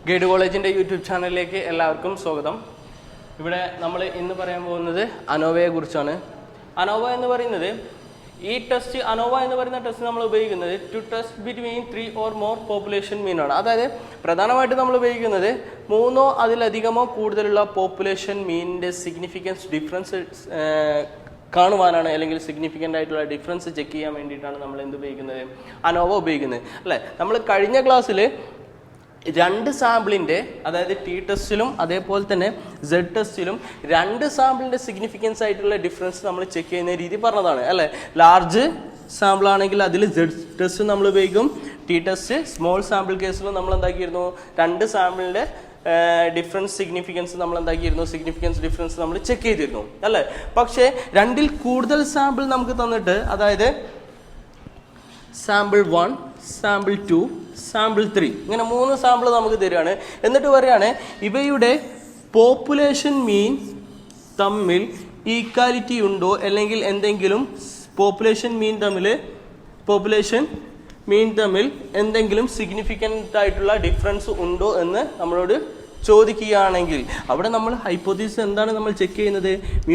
Guide കോളേജിൻ്റെ YouTube ചാനലിലേക്ക് എല്ലാവർക്കും സ്വാഗതം. ഇവിടെ നമ്മൾ ഇന്ന് പറയാൻ പോകുന്നത് അനോവയെ കുറിച്ചാണ്. അനോവ എന്ന് പറയുന്നത് അനോവ എന്ന് പറയുന്ന ടെസ്റ്റ് നമ്മൾ ഉപയോഗിക്കുന്നത് to test between 3 or more population mean ആണ്. അതായത് പ്രധാനമായിട്ട് നമ്മൾ ഉപയോഗിക്കുന്നത് 3 അതിലധികമോ കൂടുതലുള്ള പോപ്പുലേഷൻ മീനിൻ്റെ സിഗ്നിഫിക്കൻസ് ഡിഫറൻസ് കാണുവാനാണ്, അല്ലെങ്കിൽ സിഗ്നിഫിക്കൻ്റ് ആയിട്ടുള്ള ഡിഫറൻസ് ചെക്ക് ചെയ്യാൻ വേണ്ടിയിട്ടാണ് നമ്മൾ എന്ത് ഉപയോഗിക്കുന്നത്, അനോവ ഉപയോഗിക്കുന്നത് അല്ലേ. നമ്മൾ കഴിഞ്ഞ ക്ലാസ്സിൽ 2 സാമ്പിളിൻ്റെ, അതായത് ടി ടെസ്റ്റിലും അതേപോലെ തന്നെ സെഡ് ടെസ്റ്റിലും 2 സാമ്പിളിൻ്റെ സിഗ്നിഫിക്കൻസ് ആയിട്ടുള്ള ഡിഫറൻസ് നമ്മൾ ചെക്ക് ചെയ്യുന്ന രീതി പറഞ്ഞതാണ് അല്ലേ. ലാർജ് സാമ്പിൾ ആണെങ്കിൽ അതിൽ സെഡ് ടെസ്റ്റ് നമ്മൾ ഉപയോഗിക്കും. ടി ടെസ്റ്റ് സ്മോൾ സാമ്പിൾ കേസിലും നമ്മൾ എന്താക്കിയിരുന്നു, 2 സാമ്പിളിൻ്റെ ഡിഫറൻസ് സിഗ്നിഫിക്കൻസ് നമ്മൾ എന്താക്കിയിരുന്നു, സിഗ്നിഫിക്കൻസ് ഡിഫറൻസ് നമ്മൾ ചെക്ക് ചെയ്തിരുന്നു അല്ലേ. പക്ഷേ 2ൽ കൂടുതൽ സാമ്പിൾ നമുക്ക് തന്നിട്ട്, അതായത് സാമ്പിൾ 1, സാമ്പിൾ 2, സാമ്പിൾ 3 ഇങ്ങനെ 3 സാമ്പിൾ നമുക്ക് തരികയാണ്. എന്നിട്ട് പറയുകയാണ് ഇവയുടെ പോപ്പുലേഷൻ മീൻ തമ്മിൽ ഈക്വാലിറ്റി ഉണ്ടോ, അല്ലെങ്കിൽ എന്തെങ്കിലും പോപ്പുലേഷൻ മീൻ തമ്മിൽ എന്തെങ്കിലും സിഗ്നിഫിക്കൻ്റ് ആയിട്ടുള്ള ഡിഫറൻസ് ഉണ്ടോ എന്ന് നമ്മളോട് ചോദിക്കുകയാണെങ്കിൽ അവിടെ നമ്മൾ ഹൈപ്പോത്തീസിസ് എന്താണ് നമ്മൾ ചെക്ക് ചെയ്യുന്നത്, μ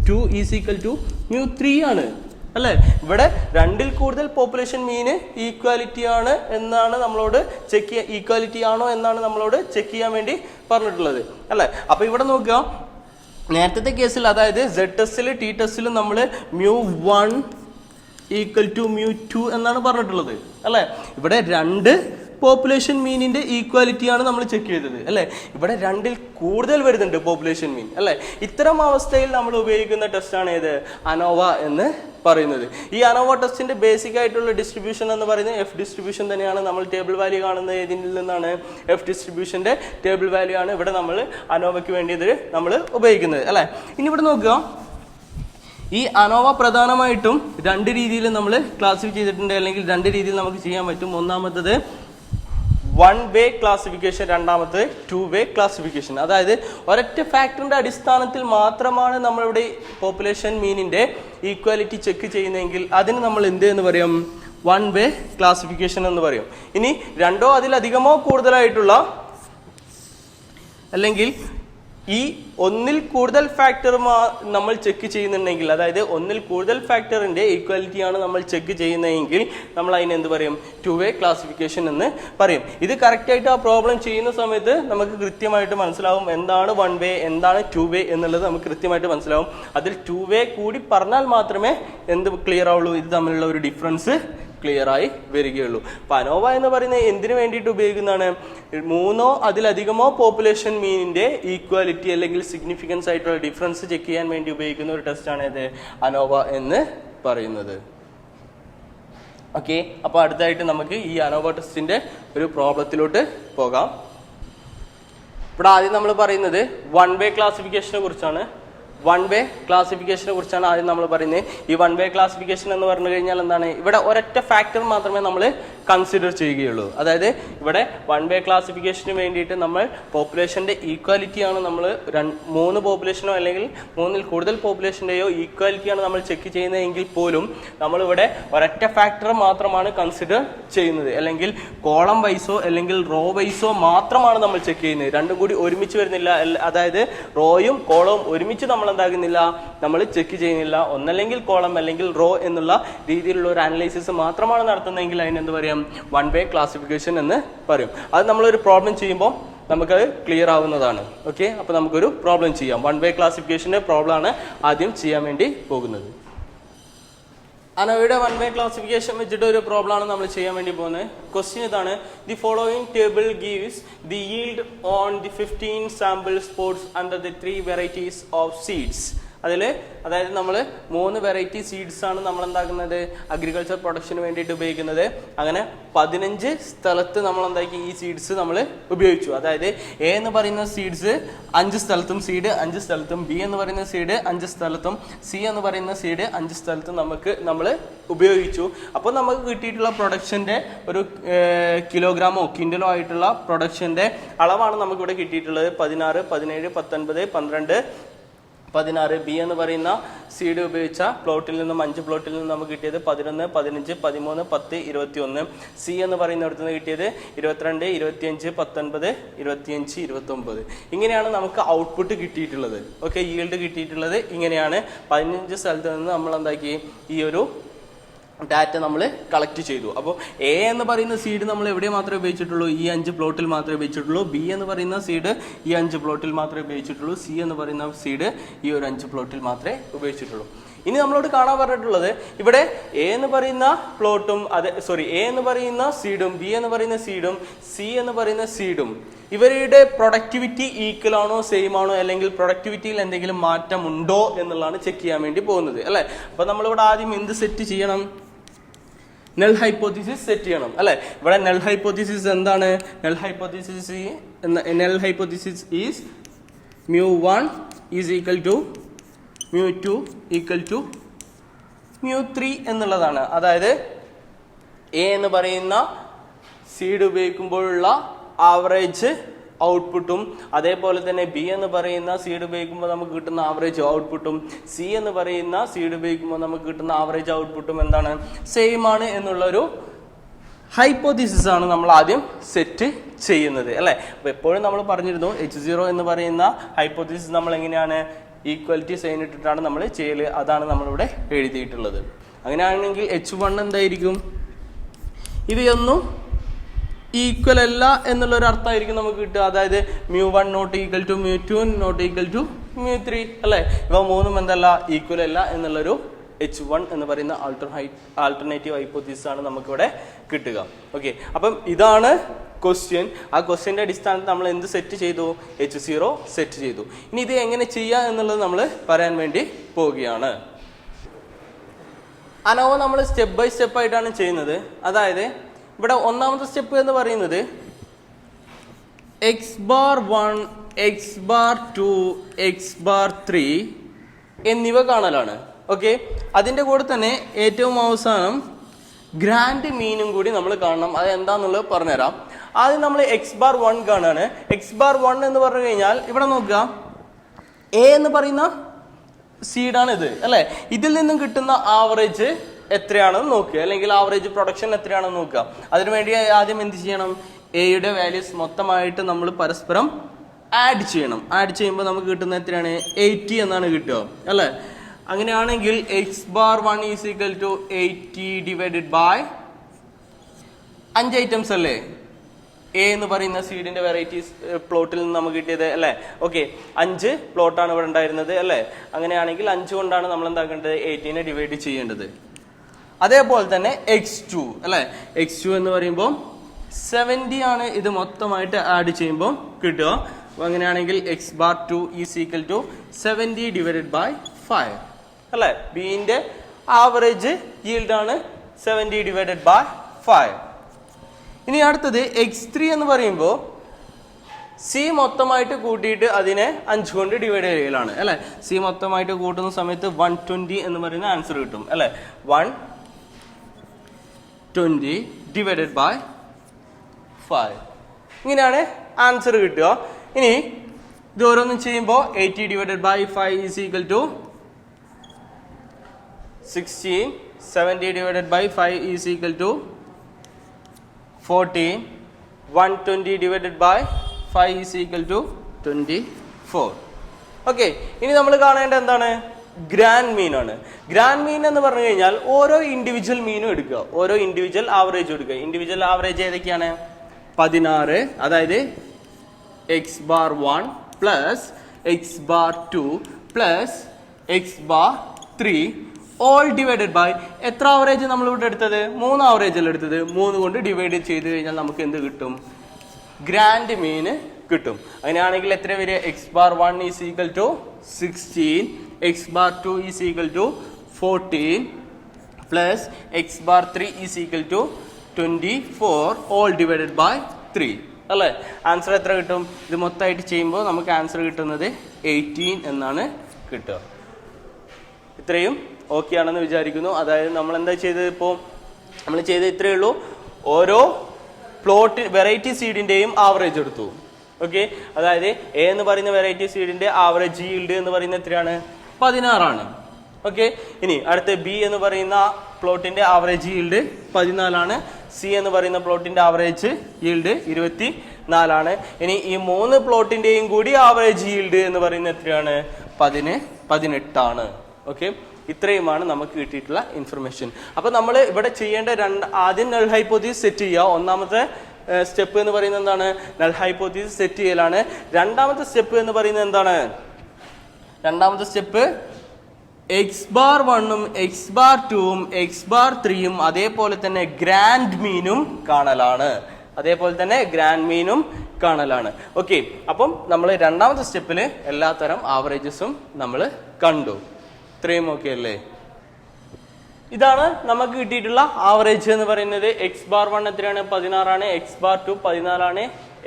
= μ2 ആണ് അല്ലേ. ഇവിടെ 2ൽ കൂടുതൽ പോപ്പുലേഷൻ മീന് ഈക്വാലിറ്റി ആണ് എന്നാണ് നമ്മളോട് ഈക്വാലിറ്റി ആണോ എന്നാണ് നമ്മളോട് ചെക്ക് ചെയ്യാൻ വേണ്ടി പറഞ്ഞിട്ടുള്ളത് അല്ലേ. അപ്പൊ ഇവിടെ നോക്കുക, നേരത്തെ കേസിൽ അതായത് സെഡ് ടെസ്റ്റിലും ടി ടെസ്റ്റിലും നമ്മൾ μ1 = μ2 എന്നാണ് പറഞ്ഞിട്ടുള്ളത് അല്ലേ. ഇവിടെ 2 പോപ്പുലേഷൻ മീനിന്റെ ഈക്വാലിറ്റിയാണ് നമ്മൾ ചെക്ക് ചെയ്തത് അല്ലേ. ഇവിടെ 2ൽ കൂടുതൽ വരുന്നുണ്ട് പോപ്പുലേഷൻ മീൻ അല്ലേ. ഇത്തരം അവസ്ഥയിൽ നമ്മൾ ഉപയോഗിക്കുന്ന ടെസ്റ്റാണ് ഏത്, അനോവ എന്ന് പറയുന്നത്. ഈ അനോവ ടെസ്റ്റിന്റെ ബേസിക് ആയിട്ടുള്ള ഡിസ്ട്രിബ്യൂഷൻ എന്ന് പറയുന്നത് എഫ് ഡിസ്ട്രിബ്യൂഷൻ തന്നെയാണ്. നമ്മൾ ടേബിൾ വാല്യൂ കാണുന്നത് ഏതിൽ നിന്നാണ്, എഫ് ഡിസ്ട്രിബ്യൂഷന്റെ ടേബിൾ വാല്യൂ ആണ് ഇവിടെ നമ്മൾ അനോവയ്ക്ക് വേണ്ടി ഇത് നമ്മൾ ഉപയോഗിക്കുന്നത് അല്ലേ. ഇനി ഇവിടെ നോക്കുക, ഈ അനോവ പ്രധാനമായിട്ടും 2 രീതിയിൽ നമ്മൾ ക്ലാസിഫൈ ചെയ്തിട്ടുണ്ട്, അല്ലെങ്കിൽ 2 രീതിയിൽ നമുക്ക് ചെയ്യാൻ പറ്റും. ഒന്നാമത്തത് 1 വേ ക്ലാസിഫിക്കേഷൻ, രണ്ടാമത്തെ 2 വേ ക്ലാസിഫിക്കേഷൻ. അതായത് ഒരൊറ്റ ഫാക്ടറിന്റെ അടിസ്ഥാനത്തിൽ മാത്രമാണ് നമ്മളിവിടെ പോപ്പുലേഷൻ മീനിന്റെ ഈക്വാലിറ്റി ചെക്ക് ചെയ്യുന്നതെങ്കിൽ അതിന് നമ്മൾ എന്ത് എന്ന് പറയും, 1 വേ ക്ലാസിഫിക്കേഷൻ എന്ന് പറയും. ഇനി 2ഓ അതിലധികമോ കൂടുതലായിട്ടുള്ള, അല്ലെങ്കിൽ ഈ 1ൽ കൂടുതൽ ഫാക്ടർ നമ്മൾ ചെക്ക് ചെയ്യുന്നുണ്ടെങ്കിൽ, അതായത് 1ൽ കൂടുതൽ ഫാക്ടറിന്റെ ഈക്വാലിറ്റിയാണ് നമ്മൾ ചെക്ക് ചെയ്യുന്നതെങ്കിൽ നമ്മൾ അതിന് എന്ത് പറയും, 2 വേ ക്ലാസിഫിക്കേഷൻ എന്ന് പറയും. ഇത് കറക്റ്റ് ആയിട്ട് ആ പ്രോബ്ലം ചെയ്യുന്ന സമയത്ത് നമുക്ക് കൃത്യമായിട്ട് മനസ്സിലാവും എന്താണ് 1 വേ എന്താണ് 2 വേ എന്നുള്ളത് നമുക്ക് കൃത്യമായിട്ട് മനസ്സിലാവും. അതിൽ 2 വേ കൂടി പറഞ്ഞാൽ മാത്രമേ എന്ത് ക്ലിയർ ആവുള്ളൂ, ഇത് തമ്മിലുള്ള ഒരു ഡിഫറൻസ് ക്ലിയർ ആയി വരികയുള്ളൂ. അപ്പൊ അനോവ എന്ന് പറയുന്നത് എന്തിനു വേണ്ടിയിട്ട് ഉപയോഗിക്കുന്നതാണ്, 3ഓ അതിലധികമോ പോപ്പുലേഷൻ മീനിന്റെ ഈക്വാലിറ്റി അല്ലെങ്കിൽ സിഗ്നിഫിക്കൻസ് ആയിട്ടുള്ള ഡിഫറൻസ് ചെക്ക് ചെയ്യാൻ വേണ്ടി ഉപയോഗിക്കുന്ന ഒരു ടെസ്റ്റാണ് ഇത് അനോവ എന്ന് പറയുന്നത്. ഓക്കെ, അപ്പൊ അടുത്തായിട്ട് നമുക്ക് ഈ അനോവ ടെസ്റ്റിന്റെ ഒരു പ്രോബ്ലത്തിലോട്ട് പോകാം. ഇവിടെ ആദ്യം നമ്മൾ പറയുന്നത് 1 വേ ക്ലാസിഫിക്കേഷനെ കുറിച്ചാണ്. 1 വേ ക്ലാസിഫിക്കേഷനെ കുറിച്ചാണ് ആദ്യം നമ്മൾ പറയുന്നത്. ഈ 1 വേ ക്ലാസിഫിക്കേഷൻ എന്ന് പറഞ്ഞു കഴിഞ്ഞാൽ എന്താണ്, ഇവിടെ ഒരൊറ്റ ഫാക്ടർ മാത്രമേ നമ്മൾ കൺസിഡർ ചെയ്യുകയുള്ളൂ. അതായത് ഇവിടെ 1 വേ ക്ലാസിഫിക്കേഷന് വേണ്ടിയിട്ട് നമ്മൾ പോപ്പുലേഷന്റെ ഈക്വാലിറ്റിയാണ് നമ്മൾ 3 പോപ്പുലേഷനോ അല്ലെങ്കിൽ 3ൽ കൂടുതൽ പോപ്പുലേഷന്റെയോ ഈക്വാലിറ്റിയാണ് നമ്മൾ ചെക്ക് ചെയ്യുന്നതെങ്കിൽ പോലും നമ്മളിവിടെ ഒരൊറ്റ ഫാക്ടർ മാത്രമാണ് കൺസിഡർ ചെയ്യുന്നത്, അല്ലെങ്കിൽ കോളം വൈസോ അല്ലെങ്കിൽ റോ വൈസോ മാത്രമാണ് നമ്മൾ ചെക്ക് ചെയ്യുന്നത്. രണ്ടും കൂടി ഒരുമിച്ച് വരുന്നില്ല, അതായത് റോയും കോളവും ഒരുമിച്ച് നമ്മൾ എന്താകുന്നില്ല, നമ്മൾ ചെക്ക് ചെയ്യുന്നില്ല. ഒന്നല്ലെങ്കിൽ കോളം അല്ലെങ്കിൽ റോ എന്നുള്ള രീതിയിലുള്ള ഒരു അനലൈസിസ് മാത്രമാണ് നടത്തുന്നതെങ്കിൽ അതിനെന്ത് പറയാം, 1 വേ ക്ലാസിഫിക്കേഷൻ എന്ന് പറയും. അത് നമ്മളൊരു പ്രോബ്ലം ചെയ്യുമ്പോൾ നമുക്കത് ക്ലിയർ ആവുന്നതാണ്. ഓക്കെ, അപ്പൊ നമുക്കൊരു പ്രോബ്ലം ചെയ്യാം. 1 വേ ക്ലാസിഫിക്കേഷന്റെ പ്രോബ്ലം ആണ് ആദ്യം ചെയ്യാൻ വേണ്ടി പോകുന്നത്. അനോവയുടെ 1 വേ ക്ലാസിഫിക്കേഷൻ വെച്ചിട്ട് ഒരു പ്രോബ്ലം ആണ് നമ്മൾ ചെയ്യാൻ വേണ്ടി പോകുന്നത്. ക്വസ്റ്റ്യൻ ഇതാണ്, the following table gives the yield on the 15 sample spots under the 3 varieties of seeds. അതായത് നമ്മൾ 3 വെറൈറ്റി സീഡ്സ് ആണ് നമ്മൾ എന്താക്കുന്നത്, അഗ്രികൾച്ചർ പ്രൊഡക്ഷന് വേണ്ടിയിട്ട് ഉപയോഗിക്കുന്നത്. അങ്ങനെ 15 സ്ഥലത്ത് നമ്മൾ എന്താക്കി ഈ സീഡ്സ് നമ്മൾ ഉപയോഗിച്ചു. അതായത് എ എന്ന് പറയുന്ന സീഡ്സ് 5 സ്ഥലത്തും, സീഡ് 5 സ്ഥലത്തും, ബി എന്ന് പറയുന്ന സീഡ് 5 സ്ഥലത്തും, സി എന്ന് പറയുന്ന സീഡ് 5 സ്ഥലത്തും നമ്മൾ ഉപയോഗിച്ചു. അപ്പോൾ നമുക്ക് കിട്ടിയിട്ടുള്ള പ്രൊഡക്ഷന്റെ ഒരു കിലോഗ്രാമോ ക്വിൻ്റലോ ആയിട്ടുള്ള പ്രൊഡക്ഷന്റെ അളവാണ് നമുക്കിവിടെ കിട്ടിയിട്ടുള്ളത്. 16, 17, 19, 12, 16. ബി എന്ന് പറയുന്ന സീഡ് ഉപയോഗിച്ച പ്ലോട്ടിൽ നിന്നും 5 പ്ലോട്ടിൽ നിന്നും നമുക്ക് കിട്ടിയത് 11, 15, 13, 10, 21. സി എന്ന് പറയുന്നിടത്ത് നിന്ന് കിട്ടിയത് 22, 25, 19, 25, 29. ഇങ്ങനെയാണ് നമുക്ക് ഔട്ട്പുട്ട് കിട്ടിയിട്ടുള്ളത്. ഓക്കെ, ഈൽഡ് കിട്ടിയിട്ടുള്ളത് ഇങ്ങനെയാണ്. 15 സ്ഥലത്ത് നിന്ന് നമ്മൾ എന്താക്കി ഈ ഒരു ഡാറ്റ നമ്മൾ കളക്ട് ചെയ്തു. അപ്പോൾ എ എന്ന് പറയുന്ന സീഡ് നമ്മൾ എവിടെ മാത്രമേ ഉപയോഗിച്ചിട്ടുള്ളൂ? ഈ 5 പ്ലോട്ടിൽ മാത്രമേ ഉപയോഗിച്ചിട്ടുള്ളൂ. ബി എന്ന് പറയുന്ന സീഡ് ഈ 5 പ്ലോട്ടിൽ മാത്രമേ ഉപയോഗിച്ചിട്ടുള്ളൂ. സി എന്ന് പറയുന്ന സീഡ് ഈ ഒരു 5 പ്ലോട്ടിൽ മാത്രമേ ഉപയോഗിച്ചിട്ടുള്ളൂ. ഇനി നമ്മളോട് കാണാൻ പറഞ്ഞിട്ടുള്ളത് ഇവിടെ എ എന്ന് പറയുന്ന പ്ലോട്ടും എ എന്ന് പറയുന്ന സീഡും ബി എന്ന് പറയുന്ന സീഡും സി എന്ന് പറയുന്ന സീഡും ഇവരുടെ പ്രൊഡക്ടിവിറ്റി ഈക്വൽ ആണോ, സെയിം ആണോ, അല്ലെങ്കിൽ പ്രൊഡക്ടിവിറ്റിയിൽ എന്തെങ്കിലും മാറ്റം ഉണ്ടോ എന്നുള്ളതാണ് ചെക്ക് ചെയ്യാൻ വേണ്ടി പോകുന്നത് അല്ലേ. അപ്പൊ നമ്മളിവിടെ ആദ്യം എന്ത് സെറ്റ് ചെയ്യണം? നൾ ഹൈപ്പോത്തിസിസ് സെറ്റ് ചെയ്യണം അല്ലെ. ഇവിടെ നൾ ഹൈപ്പോത്തിസിസ് എന്താണ്? Null hypothesis is μ1 is equal to μ2 equal to μ3 എന്നുള്ളതാണ്. അതായത് എ എന്ന് പറയുന്ന സീഡ് ഉപയോഗിക്കുമ്പോഴുള്ള ആവറേജ് ഔട്ട്പുട്ടും അതേപോലെ തന്നെ ബി എന്ന് പറയുന്ന സീഡ് ഉപയോഗിക്കുമ്പോൾ നമുക്ക് കിട്ടുന്ന ആവറേജ് ഔട്ട്പുട്ടും സി എന്ന് പറയുന്ന സീഡ് ഉപയോഗിക്കുമ്പോൾ നമുക്ക് കിട്ടുന്ന ആവറേജ് ഔട്ട്പുട്ടും എന്താണ്? സെയിം ആണ് എന്നുള്ളൊരു ഹൈപ്പോത്തിസിസ് ആണ് നമ്മൾ ആദ്യം സെറ്റ് ചെയ്യുന്നത് അല്ലേ. അപ്പോൾ എപ്പോഴും നമ്മൾ പറഞ്ഞിരുന്നു H0 എന്ന് പറയുന്ന ഹൈപ്പോത്തിസിസ് നമ്മൾ എങ്ങനെയാണ് ഈക്വാലിറ്റി സൈൻ ഇട്ടിട്ടാണ് നമ്മൾ ചെയ്യല്. അതാണ് നമ്മളിവിടെ എഴുതിയിട്ടുള്ളത്. അങ്ങനെയാണെങ്കിൽ H1 എന്തായിരിക്കും? ഇവയൊന്നും ഈക്വൽ അല്ല എന്നുള്ളൊരു അർത്ഥമായിരിക്കും നമുക്ക് കിട്ടുക. അതായത് μ1 not equal to μ2 not equal to μ3 അല്ലേ. ഇവ മൂന്നും എന്തല്ല? ഈക്വൽ അല്ല എന്നുള്ളൊരു H1 എന്ന് പറയുന്ന ആൾട്ടർനേറ്റീവ് ഹൈപ്പോത്തിസിസ് ആണ് നമുക്കിവിടെ കിട്ടുക. ഓക്കെ, അപ്പം ഇതാണ് ക്വസ്റ്റ്യൻ. ആ ക്വസ്റ്റ്യന്റെ അടിസ്ഥാനത്തിൽ നമ്മൾ എന്ത് സെറ്റ് ചെയ്തു? H0 സെറ്റ് ചെയ്തു. ഇനി ഇത് എങ്ങനെ ചെയ്യാം എന്നുള്ളത് നമ്മൾ പറയാൻ വേണ്ടി പോവുകയാണ്. അനോവ നമ്മൾ സ്റ്റെപ്പ് ബൈ സ്റ്റെപ്പ് ആയിട്ടാണ് ചെയ്യുന്നത്. അതായത് ഇവിടെ ഒന്നാമത്തെ സ്റ്റെപ്പ് എന്ന് പറയുന്നത് x⁻1, x⁻2, x⁻3 എന്നിവ കാണലാണ്. ഓക്കെ, അതിൻ്റെ കൂടെ തന്നെ ഏറ്റവും അവസാനം ഗ്രാൻഡ് മീനും കൂടി നമ്മൾ കാണണം. അത് എന്താന്നുള്ളത് പറഞ്ഞുതരാം. ആദ്യം നമ്മൾ x⁻1 കാണാണ്. x⁻1 എന്ന് പറഞ്ഞു കഴിഞ്ഞാൽ ഇവിടെ നോക്കുക, എ എന്ന് പറയുന്ന സീഡാണ് ഇത് അല്ലെ. ഇതിൽ നിന്നും കിട്ടുന്ന ആവറേജ് എത്രയാണെന്ന് നോക്കുക, അല്ലെങ്കിൽ ആവറേജ് പ്രൊഡക്ഷൻ എത്രയാണെന്ന് നോക്കുക. അതിനുവേണ്ടി ആദ്യം എന്ത് ചെയ്യണം? എയുടെ വാല്യൂസ് മൊത്തമായിട്ട് നമ്മൾ പരസ്പരം ആഡ് ചെയ്യണം. ആഡ് ചെയ്യുമ്പോൾ നമുക്ക് കിട്ടുന്ന എത്രയാണ്? 80 എന്നാണ് കിട്ടുക അല്ലെ. അങ്ങനെയാണെങ്കിൽ x⁻1 is equal to 80 divided by 5 items അല്ലേ. എ എന്ന് പറയുന്ന സീഡിന്റെ വെറൈറ്റീസ് പ്ലോട്ടിൽ നിന്ന് നമുക്ക് കിട്ടിയത് അല്ലേ. ഓക്കെ, 5 പ്ലോട്ടാണ് ഇവിടെ ഉണ്ടായിരുന്നത് അല്ലേ. അങ്ങനെയാണെങ്കിൽ 5 കൊണ്ടാണ് നമ്മൾ എന്താക്കേണ്ടത്? 18 ഡിവൈഡ് ചെയ്യേണ്ടത്. അതേപോലെ തന്നെ x2 അല്ലെ. x2 എന്ന് പറയുമ്പോൾ 70 ആണ് ഇത് മൊത്തമായിട്ട് ആഡ് ചെയ്യുമ്പോൾ കിട്ടുക. അപ്പൊ അങ്ങനെയാണെങ്കിൽ x⁻2 is equal to 70 divided by 5 അല്ലെ. ബിന്റെ ആവറേജ് yield ആണ് 70 ഡിവൈഡഡ് ബൈ 5. ഇനി അടുത്തത് x3 എന്ന് പറയുമ്പോൾ സി മൊത്തമായിട്ട് കൂട്ടിയിട്ട് അതിനെ 5 കൊണ്ട് ഡിവൈഡ് ചെയ്യലാണ് അല്ലെ. സി മൊത്തമായിട്ട് കൂട്ടുന്ന സമയത്ത് 120 എന്ന് പറയുന്ന ആൻസർ കിട്ടും അല്ലെ. 120 ഡിവൈഡഡ് ബൈ 5 ഇങ്ങനെയാണ് ആൻസർ കിട്ടുക. ഇനി ഇത് ഓരോന്നും ചെയ്യുമ്പോൾ 80 divided by 5 is equal to 16. 70 divided by 5 is equal to 14. 120 divided by 5 is equal to 24. Okay, ഇനി നമ്മൾ കാണേണ്ട എന്താണ്? ഗ്രാൻഡ് മീൻ ആണ്. ഗ്രാൻഡ് മീൻ എന്ന് പറഞ്ഞു കഴിഞ്ഞാൽ ഓരോ ഇൻഡിവിജ്വൽ മീനും എടുക്കുക, ഓരോ ഇൻഡിവിജ്വൽ ആവറേജ് എടുക്കുക. ഇൻഡിവിജ്വൽ ആവറേജ് ഏതൊക്കെയാണ്? 16, അതായത് x⁻1 plus x⁻2 plus x⁻3 all divided by എത്ര ആവറേജ് നമ്മൾ ഇവിടെ എടുത്തത്? 3 ആവറേജ് അല്ല എടുത്തത്. 3 കൊണ്ട് ഡിവൈഡ് ചെയ്ത് കഴിഞ്ഞാൽ നമുക്ക് എന്ത് കിട്ടും? ഗ്രാൻഡ് മീന് കിട്ടും. അങ്ങനെയാണെങ്കിൽ എത്ര വരിക? x⁻1 is equal to 16, x⁻2 is equal to 14 plus x⁻3 is equal to 24 all divided by 3 അല്ലേ. ആൻസർ എത്ര കിട്ടും? ഇത് മൊത്തമായിട്ട് ചെയ്യുമ്പോൾ നമുക്ക് ആൻസർ കിട്ടുന്നത് 18 എന്നാണ് കിട്ടുക. ഇത്രയും ഓക്കെ ആണെന്ന് വിചാരിക്കുന്നു. അതായത് നമ്മൾ എന്താ ചെയ്തത്? ഇപ്പോൾ നമ്മൾ ചെയ്തത് ഇത്രയേ ഉള്ളൂ. ഓരോ പ്ലോട്ട് വെറൈറ്റി സീഡിന്റെയും ആവറേജ് എടുത്തു. ഓക്കെ, അതായത് എ എന്ന് പറയുന്ന വെറൈറ്റി സീഡിന്റെ ആവറേജ് ഈൽഡ് എന്ന് പറയുന്നത് എത്രയാണ്? 16 ഓക്കെ. ഇനി അടുത്ത ബി എന്ന് പറയുന്ന പ്ലോട്ടിന്റെ ആവറേജ് ഈൽഡ് 14. സി എന്ന് പറയുന്ന പ്ലോട്ടിന്റെ ആവറേജ് ഈൽഡ് 24. ഇനി ഈ 3 പ്ലോട്ടിന്റെയും കൂടി ആവറേജ് ഈൽഡ് എന്ന് പറയുന്നത് എത്രയാണ്? 18. ഓക്കെ, ഇത്രയുമാണ് നമുക്ക് കിട്ടിയിട്ടുള്ള ഇൻഫർമേഷൻ. അപ്പൊ നമ്മൾ ഇവിടെ ചെയ്യേണ്ട ആദ്യം നൾ ഹൈപ്പോത്തീസിസ് സെറ്റ് ചെയ്യുക. ഒന്നാമത്തെ സ്റ്റെപ്പ് എന്ന് പറയുന്നത് എന്താണ്? നൾ ഹൈപ്പോത്തീസിസ് സെറ്റ് ചെയ്യലാണ്. രണ്ടാമത്തെ സ്റ്റെപ്പ് എന്ന് പറയുന്നത് എന്താണ്? രണ്ടാമത്തെ സ്റ്റെപ്പ് x⁴1ഉം x⁴2ഉം x⁴3ഉം അതേപോലെ തന്നെ ഗ്രാൻഡ് മീനും കാണലാണ്. ഓക്കെ, അപ്പം നമ്മൾ രണ്ടാമത്തെ സ്റ്റെപ്പിൽ എല്ലാത്തരം ആവറേജസും നമ്മൾ കണ്ടു. ഇത്രയും ഓക്കെ അല്ലേ? ഇതാണ് നമുക്ക് കിട്ടിയിട്ടുള്ള ആവറേജ് എന്ന് പറയുന്നത്. x⁴1 എത്രയാണ്? 16. x⁴2 14.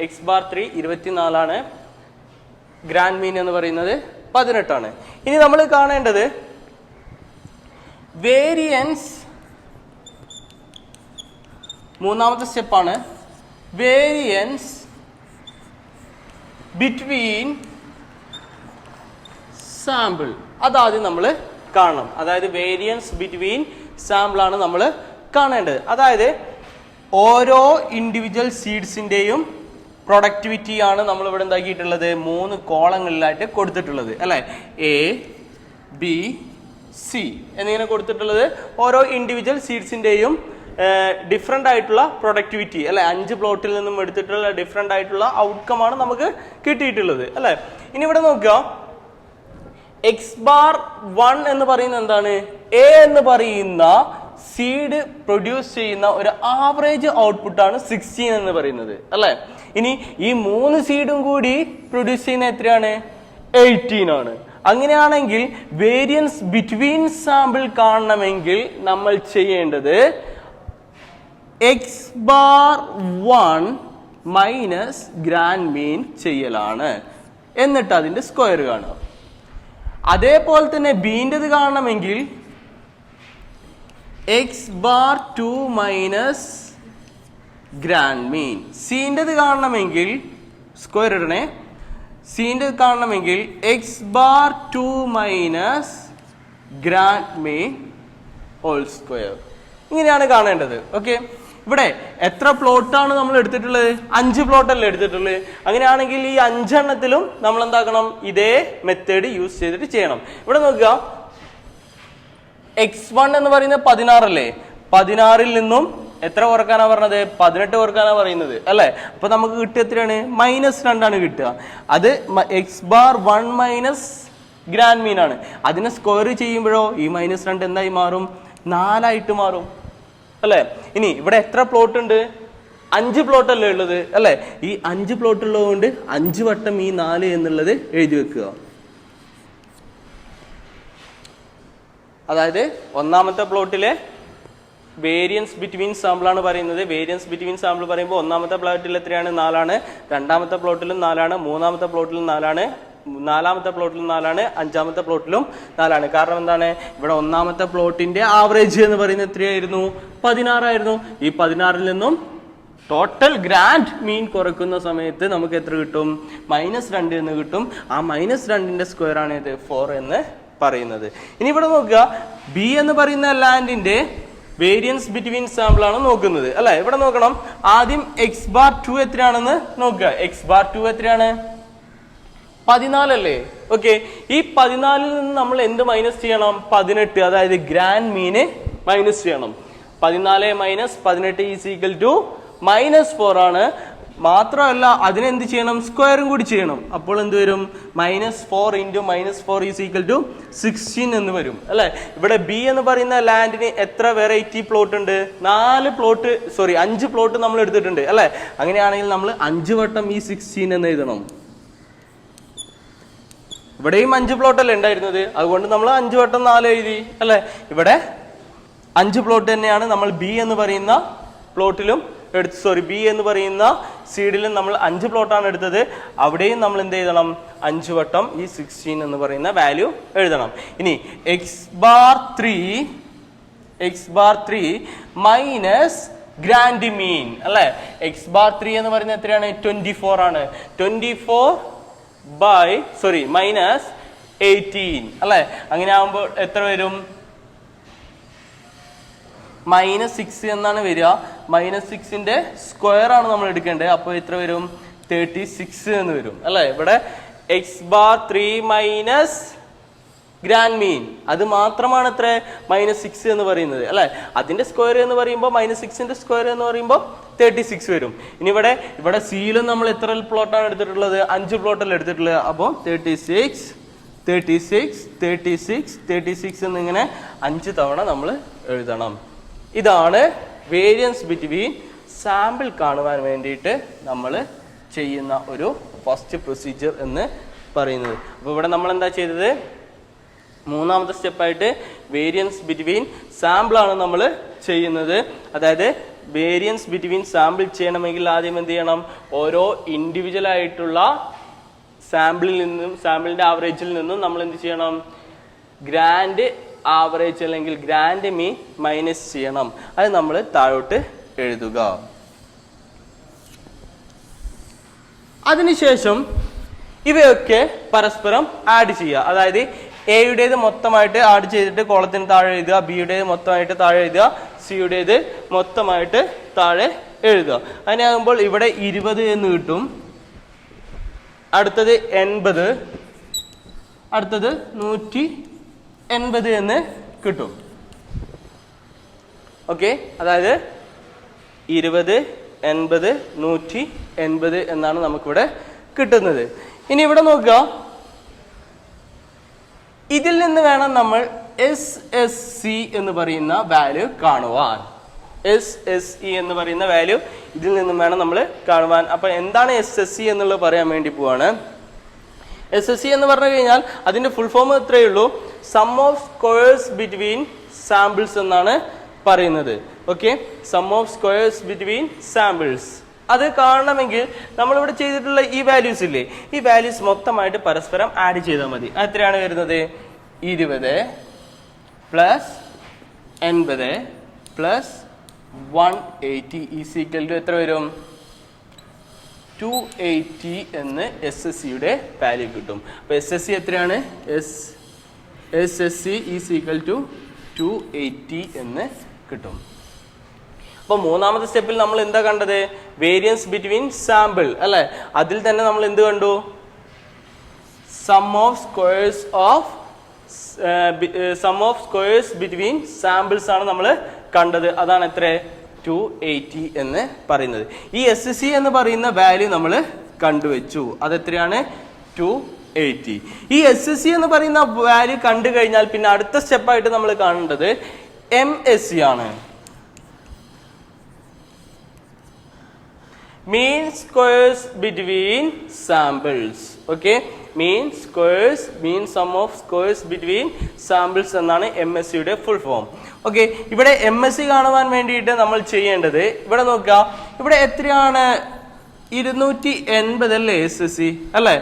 x⁴3 24. ഗ്രാൻഡ് മീൻ എന്ന് പറയുന്നത് 18. ഇനി നമ്മൾ കാണേണ്ടത് വേരിയൻസ്. മൂന്നാമത്തെ സ്റ്റെപ്പാണ് വേരിയൻസ് ബിറ്റ്വീൻ സാമ്പിൾ. അതാദ്യം നമ്മൾ കാണണം. അതായത് വേരിയൻസ് ബിറ്റ്വീൻ സാമ്പിൾ ആണ് നമ്മൾ കാണേണ്ടത്. അതായത് ഓരോ ഇൻഡിവിജ്വൽ സീഡ്സിന്റെയും പ്രൊഡക്ടിവിറ്റി ആണ് നമ്മൾ ഇവിടെ എന്താക്കിയിട്ടുള്ളത്? 3 കോളങ്ങളിലായിട്ട് കൊടുത്തിട്ടുള്ളത് അല്ലെ? എ, ബി, സി എന്നിങ്ങനെ കൊടുത്തിട്ടുള്ളത്. ഓരോ ഇൻഡിവിജ്വൽ സീഡ്സിന്റെയും ഡിഫറെന്റ് ആയിട്ടുള്ള പ്രൊഡക്ടിവിറ്റി അല്ലെ? 5 പ്ലോട്ടിൽ നിന്നും എടുത്തിട്ടുള്ള ഡിഫറെന്റ് ആയിട്ടുള്ള ഔട്ട്കം ആണ് നമുക്ക് കിട്ടിയിട്ടുള്ളത് അല്ലെ? ഇനി ഇവിടെ നോക്കുക, x⁴1 എന്ന് പറയുന്നത് എന്താണ്? എ എന്ന് പറയുന്ന സീഡ് പ്രൊഡ്യൂസ് ചെയ്യുന്ന ഒരു ആവറേജ് ഔട്ട്പുട്ട് ആണ് 16 എന്ന് പറയുന്നത് അല്ലെ? ഇനി ഈ 3 സീഡും കൂടി പ്രൊഡ്യൂസ് ചെയ്യുന്ന എത്രയാണ്? 18 ആണ്. അങ്ങനെയാണെങ്കിൽ വേരിയൻസ് ബിറ്റ്വീൻ സാമ്പിൾ കാണണമെങ്കിൽ നമ്മൾ ചെയ്യേണ്ടത് x⁴1 മൈനസ് ഗ്രാൻഡ് മീൻ ചെയ്യലാണ്. എന്നിട്ട് അതിന്റെ സ്ക്വയർ കാണുക. അതേപോലെ തന്നെ ബീൻ്റെത് കാണണമെങ്കിൽ x⁴2 മൈനസ് ഗ്രാൻഡ് മീൻ. സീൻ്റെത് കാണണമെങ്കിൽ സ്ക്വയർ ഇടണേ. സീൻ്റെത് കാണണമെങ്കിൽ x⁴2 മൈനസ് ഗ്രാൻഡ് മീൻ ഹോൾ സ്ക്വയർ. ഇങ്ങനെയാണ് കാണേണ്ടത്. ഓക്കെ, ഇവിടെ എത്ര പ്ലോട്ടാണ് നമ്മൾ എടുത്തിട്ടുള്ളത്? 5 പ്ലോട്ടല്ലേ എടുത്തിട്ടുള്ളത്. അങ്ങനെയാണെങ്കിൽ ഈ 5 എണ്ണത്തിലും നമ്മൾ എന്താക്കണം? ഇതേ മെത്തേഡ് യൂസ് ചെയ്തിട്ട് ചെയ്യണം. ഇവിടെ നോക്കുക, x1 എന്ന് പറയുന്നത് 16 അല്ലേ? 16ൽ നിന്നും എത്ര കുറക്കാനാ പറഞ്ഞത്? 18 കുറക്കാനാ പറയുന്നത് അല്ലെ? അപ്പൊ നമുക്ക് കിട്ടുക എത്രയാണ്? -2 ആണ് കിട്ടുക. അത് x⁴1 മൈനസ് ഗ്രാൻഡ് മീൻ ആണ്. അതിനെ സ്ക്വയർ ചെയ്യുമ്പോഴോ ഈ -2 എന്തായി മാറും? 4 ആയിട്ട് മാറും അല്ലെ? ഇനി ഇവിടെ എത്ര പ്ലോട്ട് ഉണ്ട്? 5 പ്ലോട്ട് അല്ലേ ഉള്ളത് അല്ലെ? ഈ 5 പ്ലോട്ട് ഉള്ളത് കൊണ്ട് 5 വട്ടം ഈ 4 എന്നുള്ളത് എഴുതി വെക്കുക. അതായത് ഒന്നാമത്തെ പ്ലോട്ടിലെ വേരിയൻസ് ബിറ്റ്വീൻ സാമ്പിൾ ആണ് പറയുന്നത്. വേരിയൻസ് ബിറ്റ്വീൻ സാമ്പിൾ പറയുമ്പോൾ ഒന്നാമത്തെ പ്ലോട്ടിൽ എത്രയാണ്? 4 ആണ്. രണ്ടാമത്തെ പ്ലോട്ടിലും 4 ആണ്. മൂന്നാമത്തെ പ്ലോട്ടിലും 4 ആണ്. നാലാമത്തെ പ്ലോട്ടിലും 4 ആണ്. അഞ്ചാമത്തെ പ്ലോട്ടിലും 4 ആണ്. കാരണം എന്താണ്? ഇവിടെ ഒന്നാമത്തെ പ്ലോട്ടിന്റെ ആവറേജ് എന്ന് പറയുന്നത് എത്രയായിരുന്നു? 16 ആയിരുന്നു. ഈ 16ൽ നിന്നും ടോട്ടൽ ഗ്രാൻഡ് മീൻ കുറയ്ക്കുന്ന സമയത്ത് നമുക്ക് എത്ര കിട്ടും? -2 എന്ന് കിട്ടും. ആ -2ന്റെ സ്ക്വയർ ആണ് ഇത് 4 എന്ന് പറയുന്നത്. ഇനി ഇവിടെ നോക്കുക, ബി എന്ന് പറയുന്ന ലാൻഡിന്റെ വേരിയൻസ് ബിറ്റ്വീൻ സാമ്പിൾ ആണ് നോക്കുന്നത് അല്ലെ? ഇവിടെ നോക്കണം, ആദ്യം x⁴2 എത്രയാണെന്ന് നോക്കുക. x⁴2 എത്രയാണ്? 14 അല്ലേ? ഓക്കെ, ഈ 14ൽ നിന്ന് നമ്മൾ എന്ത് മൈനസ് ചെയ്യണം? 18. അതായത് ഗ്രാൻഡ് മീന് മൈനസ് ചെയ്യണം. 14 മൈനസ് 18 ഈസ് ഈക്വൽ ടു -4 ആണ്. മാത്രമല്ല അതിനെന്ത് ചെയ്യണം? സ്ക്വയറും കൂടി ചെയ്യണം. അപ്പോൾ എന്ത് വരും? -4 ഇൻറ്റു -4 ഈസ് ഈക്വൽ ടു 16 എന്ന് വരും അല്ലെ? ഇവിടെ ബി എന്ന് പറയുന്ന ലാൻഡിന് എത്ര വെറൈറ്റി പ്ലോട്ട് ഉണ്ട്? 5 പ്ലോട്ട് നമ്മൾ എടുത്തിട്ടുണ്ട് അല്ലെ? അങ്ങനെയാണെങ്കിൽ നമ്മൾ 5 വട്ടം ഈ 16 എന്ന് എഴുതണം. ഇവിടെയും 5 പ്ലോട്ട് അല്ലേ ഉണ്ടായിരുന്നത്, അതുകൊണ്ട് നമ്മൾ 5 വട്ടം 4 എഴുതി അല്ലെ? ഇവിടെ 5 പ്ലോട്ട് തന്നെയാണ് നമ്മൾ ബി എന്ന് പറയുന്ന പ്ലോട്ടിലും ബി എന്ന് പറയുന്ന സീഡിലും നമ്മൾ 5 പ്ലോട്ടാണ് എടുത്തത്. അവിടെയും നമ്മൾ എന്ത് എഴുതണം? 5 വട്ടം ഈ 16 എന്ന് പറയുന്ന വാല്യൂ എഴുതണം. ഇനി x⁴3 മൈനസ് ഗ്രാൻഡ് മീൻ അല്ലെ. എക്സ് ബാർ 3 എന്ന് പറയുന്നത് എത്രയാണ്? 24 ആണ്. 24 മൈനസ് 18 അല്ലെ. അങ്ങനെ ആകുമ്പോൾ എത്ര വരും? -6 എന്നാണ് വരിക. -6ന്റെ സ്ക്വയർ ആണ് നമ്മൾ എടുക്കേണ്ടത്. അപ്പോൾ എത്ര വരും? 36 എന്ന് വരും അല്ലെ. ഇവിടെ എക്സ് ബാർ 3 മൈനസ് ഗ്രാൻഡ് മീൻ അത് മാത്രമാണ് എത്ര? -6 എന്ന് പറയുന്നത് അല്ലെ. അതിന്റെ സ്ക്വയർ എന്ന് പറയുമ്പോൾ -6ന്റെ സ്ക്വയർ എന്ന് പറയുമ്പോൾ 36 വരും. ഇനി ഇവിടെ സിയിലും നമ്മൾ എത്ര പ്ലോട്ടാണ് എടുത്തിട്ടുള്ളത്? 5 പ്ലോട്ടല്ലേ എടുത്തിട്ടുള്ളത്. അപ്പോൾ 36 36 36 36 എന്നിങ്ങനെ 5 തവണ നമ്മൾ എഴുതണം. ഇതാണ് വേരിയൻസ് ബിറ്റ്വീൻ സാമ്പിൾ കാണുവാൻ വേണ്ടിയിട്ട് നമ്മൾ ചെയ്യുന്ന ഒരു ഫസ്റ്റ് പ്രൊസീജിയർ എന്ന് പറയുന്നത്. അപ്പോൾ ഇവിടെ നമ്മൾ എന്താ ചെയ്തത്? മൂന്നാമത്തെ സ്റ്റെപ്പായിട്ട് വേരിയൻസ് ബിറ്റ്വീൻ സാമ്പിൾ ആണ് നമ്മൾ ചെയ്യുന്നത്. അതായത് വേരിയൻസ് ബിറ്റ്വീൻ സാമ്പിൾ ചെയ്യണമെങ്കിൽ ആദ്യം എന്ത് ചെയ്യണം? ഓരോ ഇൻഡിവിജ്വൽ ആയിട്ടുള്ള സാമ്പിളിന്റെ ആവറേജിൽ നിന്നും നമ്മൾ എന്ത് ചെയ്യണം? ഗ്രാൻഡ് ആവറേജ് അല്ലെങ്കിൽ ഗ്രാൻഡ് മീൻ മൈനസ് ചെയ്യണം. അത് നമ്മൾ താഴോട്ട് എഴുതുക. അതിനുശേഷം ഇവയൊക്കെ പരസ്പരം ആഡ് ചെയ്യുക. അതായത് എയുടേത് മൊത്തമായിട്ട് ആഡ് ചെയ്തിട്ട് കോളത്തിന് താഴെ എഴുതുക, ബിയുടേത് മൊത്തമായിട്ട് താഴെ എഴുതുക, സിയുടേത് മൊത്തമായിട്ട് താഴെ എഴുതുക. അങ്ങനെയാകുമ്പോൾ ഇവിടെ 20 എന്ന് കിട്ടും, അടുത്തത് 80, അടുത്തത് 180 എന്ന് കിട്ടും. ഓക്കെ, അതായത് 20, 80, 180 എന്നാണ് നമുക്കിവിടെ കിട്ടുന്നത്. ഇനി ഇവിടെ നോക്കുക, ഇതിൽ നിന്ന് വേണം നമ്മൾ SSC എന്ന് പറയുന്ന വാല്യൂ കാണുവാൻ. SSE എന്ന് പറയുന്ന വാല്യൂ ഇതിൽ നിന്നും വേണം നമ്മൾ കാണുവാൻ. അപ്പൊ എന്താണ് SSC എന്നുള്ളത് പറയാൻ വേണ്ടി പോവാണ്. SSC എന്ന് പറഞ്ഞു കഴിഞ്ഞാൽ അതിന്റെ ഫുൾ ഫോം എത്രയേ ഉള്ളൂ? Sum of squares between samples എന്നാണ് പറയുന്നത്. Okay, sum of squares between samples. അത് കാണണമെങ്കിൽ നമ്മളിവിടെ ചെയ്തിട്ടുള്ള ഈ വാല്യൂസ് ഇല്ലേ, ഈ വാല്യൂസ് മൊത്തമായിട്ട് പരസ്പരം ആഡ് ചെയ്താൽ മതി. എത്രയാണ് വരുന്നത്? 20 plus 80 plus 180 is equal to എത്ര വരും? 280 എന്ന് SSCയുടെ വാല്യൂ കിട്ടും. അപ്പൊ SSC എത്രയാണ്? SSC ഈസ് ഈക്വൽ ടു 280 എന്ന് കിട്ടും. അപ്പൊ മൂന്നാമത്തെ സ്റ്റെപ്പിൽ നമ്മൾ എന്താ കണ്ടത്? വേരിയൻസ് ബിറ്റ്വീൻ സാമ്പിൾ അല്ലെ. അതിൽ തന്നെ നമ്മൾ എന്ത് കണ്ടു? Sum of squares between samples ആണ് നമ്മൾ കണ്ടത്. അതാണ് എത്ര? 280 എന്ന് പറയുന്നത്. ഈ SSC എന്ന് പറയുന്ന വാല്യൂ നമ്മൾ കണ്ടുവച്ചു. അതെത്രയാണ്? 280. ഈ SSC എന്ന് പറയുന്ന വാല്യൂ കണ്ടു കഴിഞ്ഞാൽ പിന്നെ അടുത്ത സ്റ്റെപ്പായിട്ട് നമ്മൾ കാണേണ്ടത് MSE ആണ്. Mean squares between samples. Okay, mean sum of squares between samples എന്നാണ് MSE യുടെ ഫുൾ ഫോം. ഓക്കെ, ഇവിടെ MSE കാണുവാൻ വേണ്ടിയിട്ട് നമ്മൾ ചെയ്യേണ്ടത്, ഇവിടെ നോക്കുക, ഇവിടെ എത്രയാണ്? 280 അല്ലേ SSC അല്ലേ.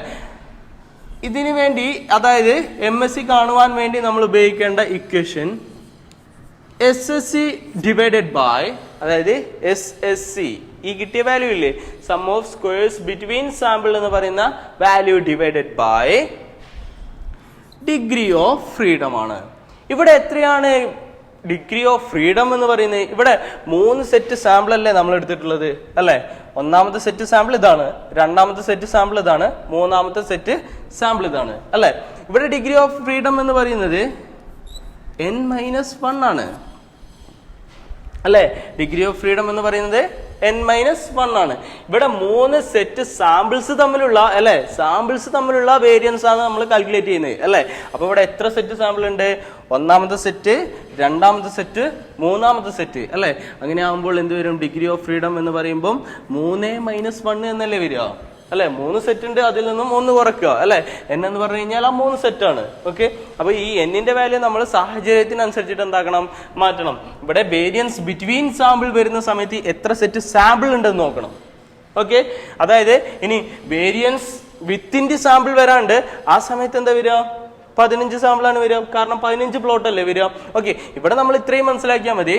ഇതിനു വേണ്ടി, അതായത് MSE കാണുവാൻ വേണ്ടി നമ്മൾ ഉപയോഗിക്കേണ്ട ഇക്വേഷൻ SSC ഡിവൈഡഡ് ബൈ, അതായത് SSC ഈ കിട്ടിയ വാല്യൂ ഇല്ലേ, sum of squares between sample എന്ന് പറയുന്ന value divided by degree of freedom ആണ്. ഇവിടെ എത്രയാണ് ഡിഗ്രി ഓഫ് ഫ്രീഡം എന്ന് പറയുന്നത്? ഇവിടെ 3 സെറ്റ് സാമ്പിൾ അല്ലേ നമ്മൾ എടുത്തിട്ടുള്ളത് അല്ലെ. ഒന്നാമത്തെ സെറ്റ് സാമ്പിൾ ഇതാണ്, രണ്ടാമത്തെ സെറ്റ് സാമ്പിൾ ഇതാണ്, മൂന്നാമത്തെ സെറ്റ് സാമ്പിൾ ഇതാണ് അല്ലെ. ഇവിടെ ഡിഗ്രി ഓഫ് ഫ്രീഡം എന്ന് പറയുന്നത് n-1 ആണ് അല്ലെ. ഡിഗ്രി ഓഫ് ഫ്രീഡം എന്ന് പറയുന്നത് n-1 ആണ്. ഇവിടെ 3 സെറ്റ് സാമ്പിൾസ് തമ്മിലുള്ള അല്ലെ, സാമ്പിൾസ് തമ്മിലുള്ള വേരിയൻസ് ആണ് നമ്മൾ കാൽക്കുലേറ്റ് ചെയ്യുന്നത് അല്ലെ. അപ്പൊ ഇവിടെ എത്ര സെറ്റ് സാമ്പിൾ ഉണ്ട്? ഒന്നാമത്തെ സെറ്റ്, രണ്ടാമത്തെ സെറ്റ്, മൂന്നാമത്തെ സെറ്റ് അല്ലെ. അങ്ങനെ ആകുമ്പോൾ എന്ത് വരും? ഡിഗ്രി ഓഫ് ഫ്രീഡം എന്ന് പറയുമ്പോൾ 3-1 എന്നല്ലേ വരിക അല്ലെ. 3 സെറ്റ് ഉണ്ട്, അതിൽ നിന്നും 1 കുറയ്ക്കുക അല്ലെ. n എന്ന് പറഞ്ഞു കഴിഞ്ഞാൽ ആ 3 സെറ്റ് ആണ്. ഓക്കെ, അപ്പൊ ഈ n-ന്റെ വാല്യൂ നമ്മൾ സാഹചര്യത്തിനനുസരിച്ചിട്ട് എന്താക്കണം? മാറ്റണം. ഇവിടെ വേരിയൻസ് ബിറ്റ്വീൻ സാമ്പിൾ വരുന്ന സമയത്ത് എത്ര സെറ്റ് സാമ്പിൾ ഉണ്ടെന്ന് നോക്കണം. ഓക്കെ, അതായത് ഇനി വേരിയൻസ് വിത്തിൻ ദി സാമ്പിൾ വരാണ്ട് ആ സമയത്ത് എന്താ വരിക? 15 സാമ്പിൾ ആണ് വരിക, കാരണം 15 പ്ലോട്ട് അല്ലേ വരിക. ഓക്കെ, ഇവിടെ നമ്മൾ ഇത്രയും മനസ്സിലാക്കിയാൽ മതി.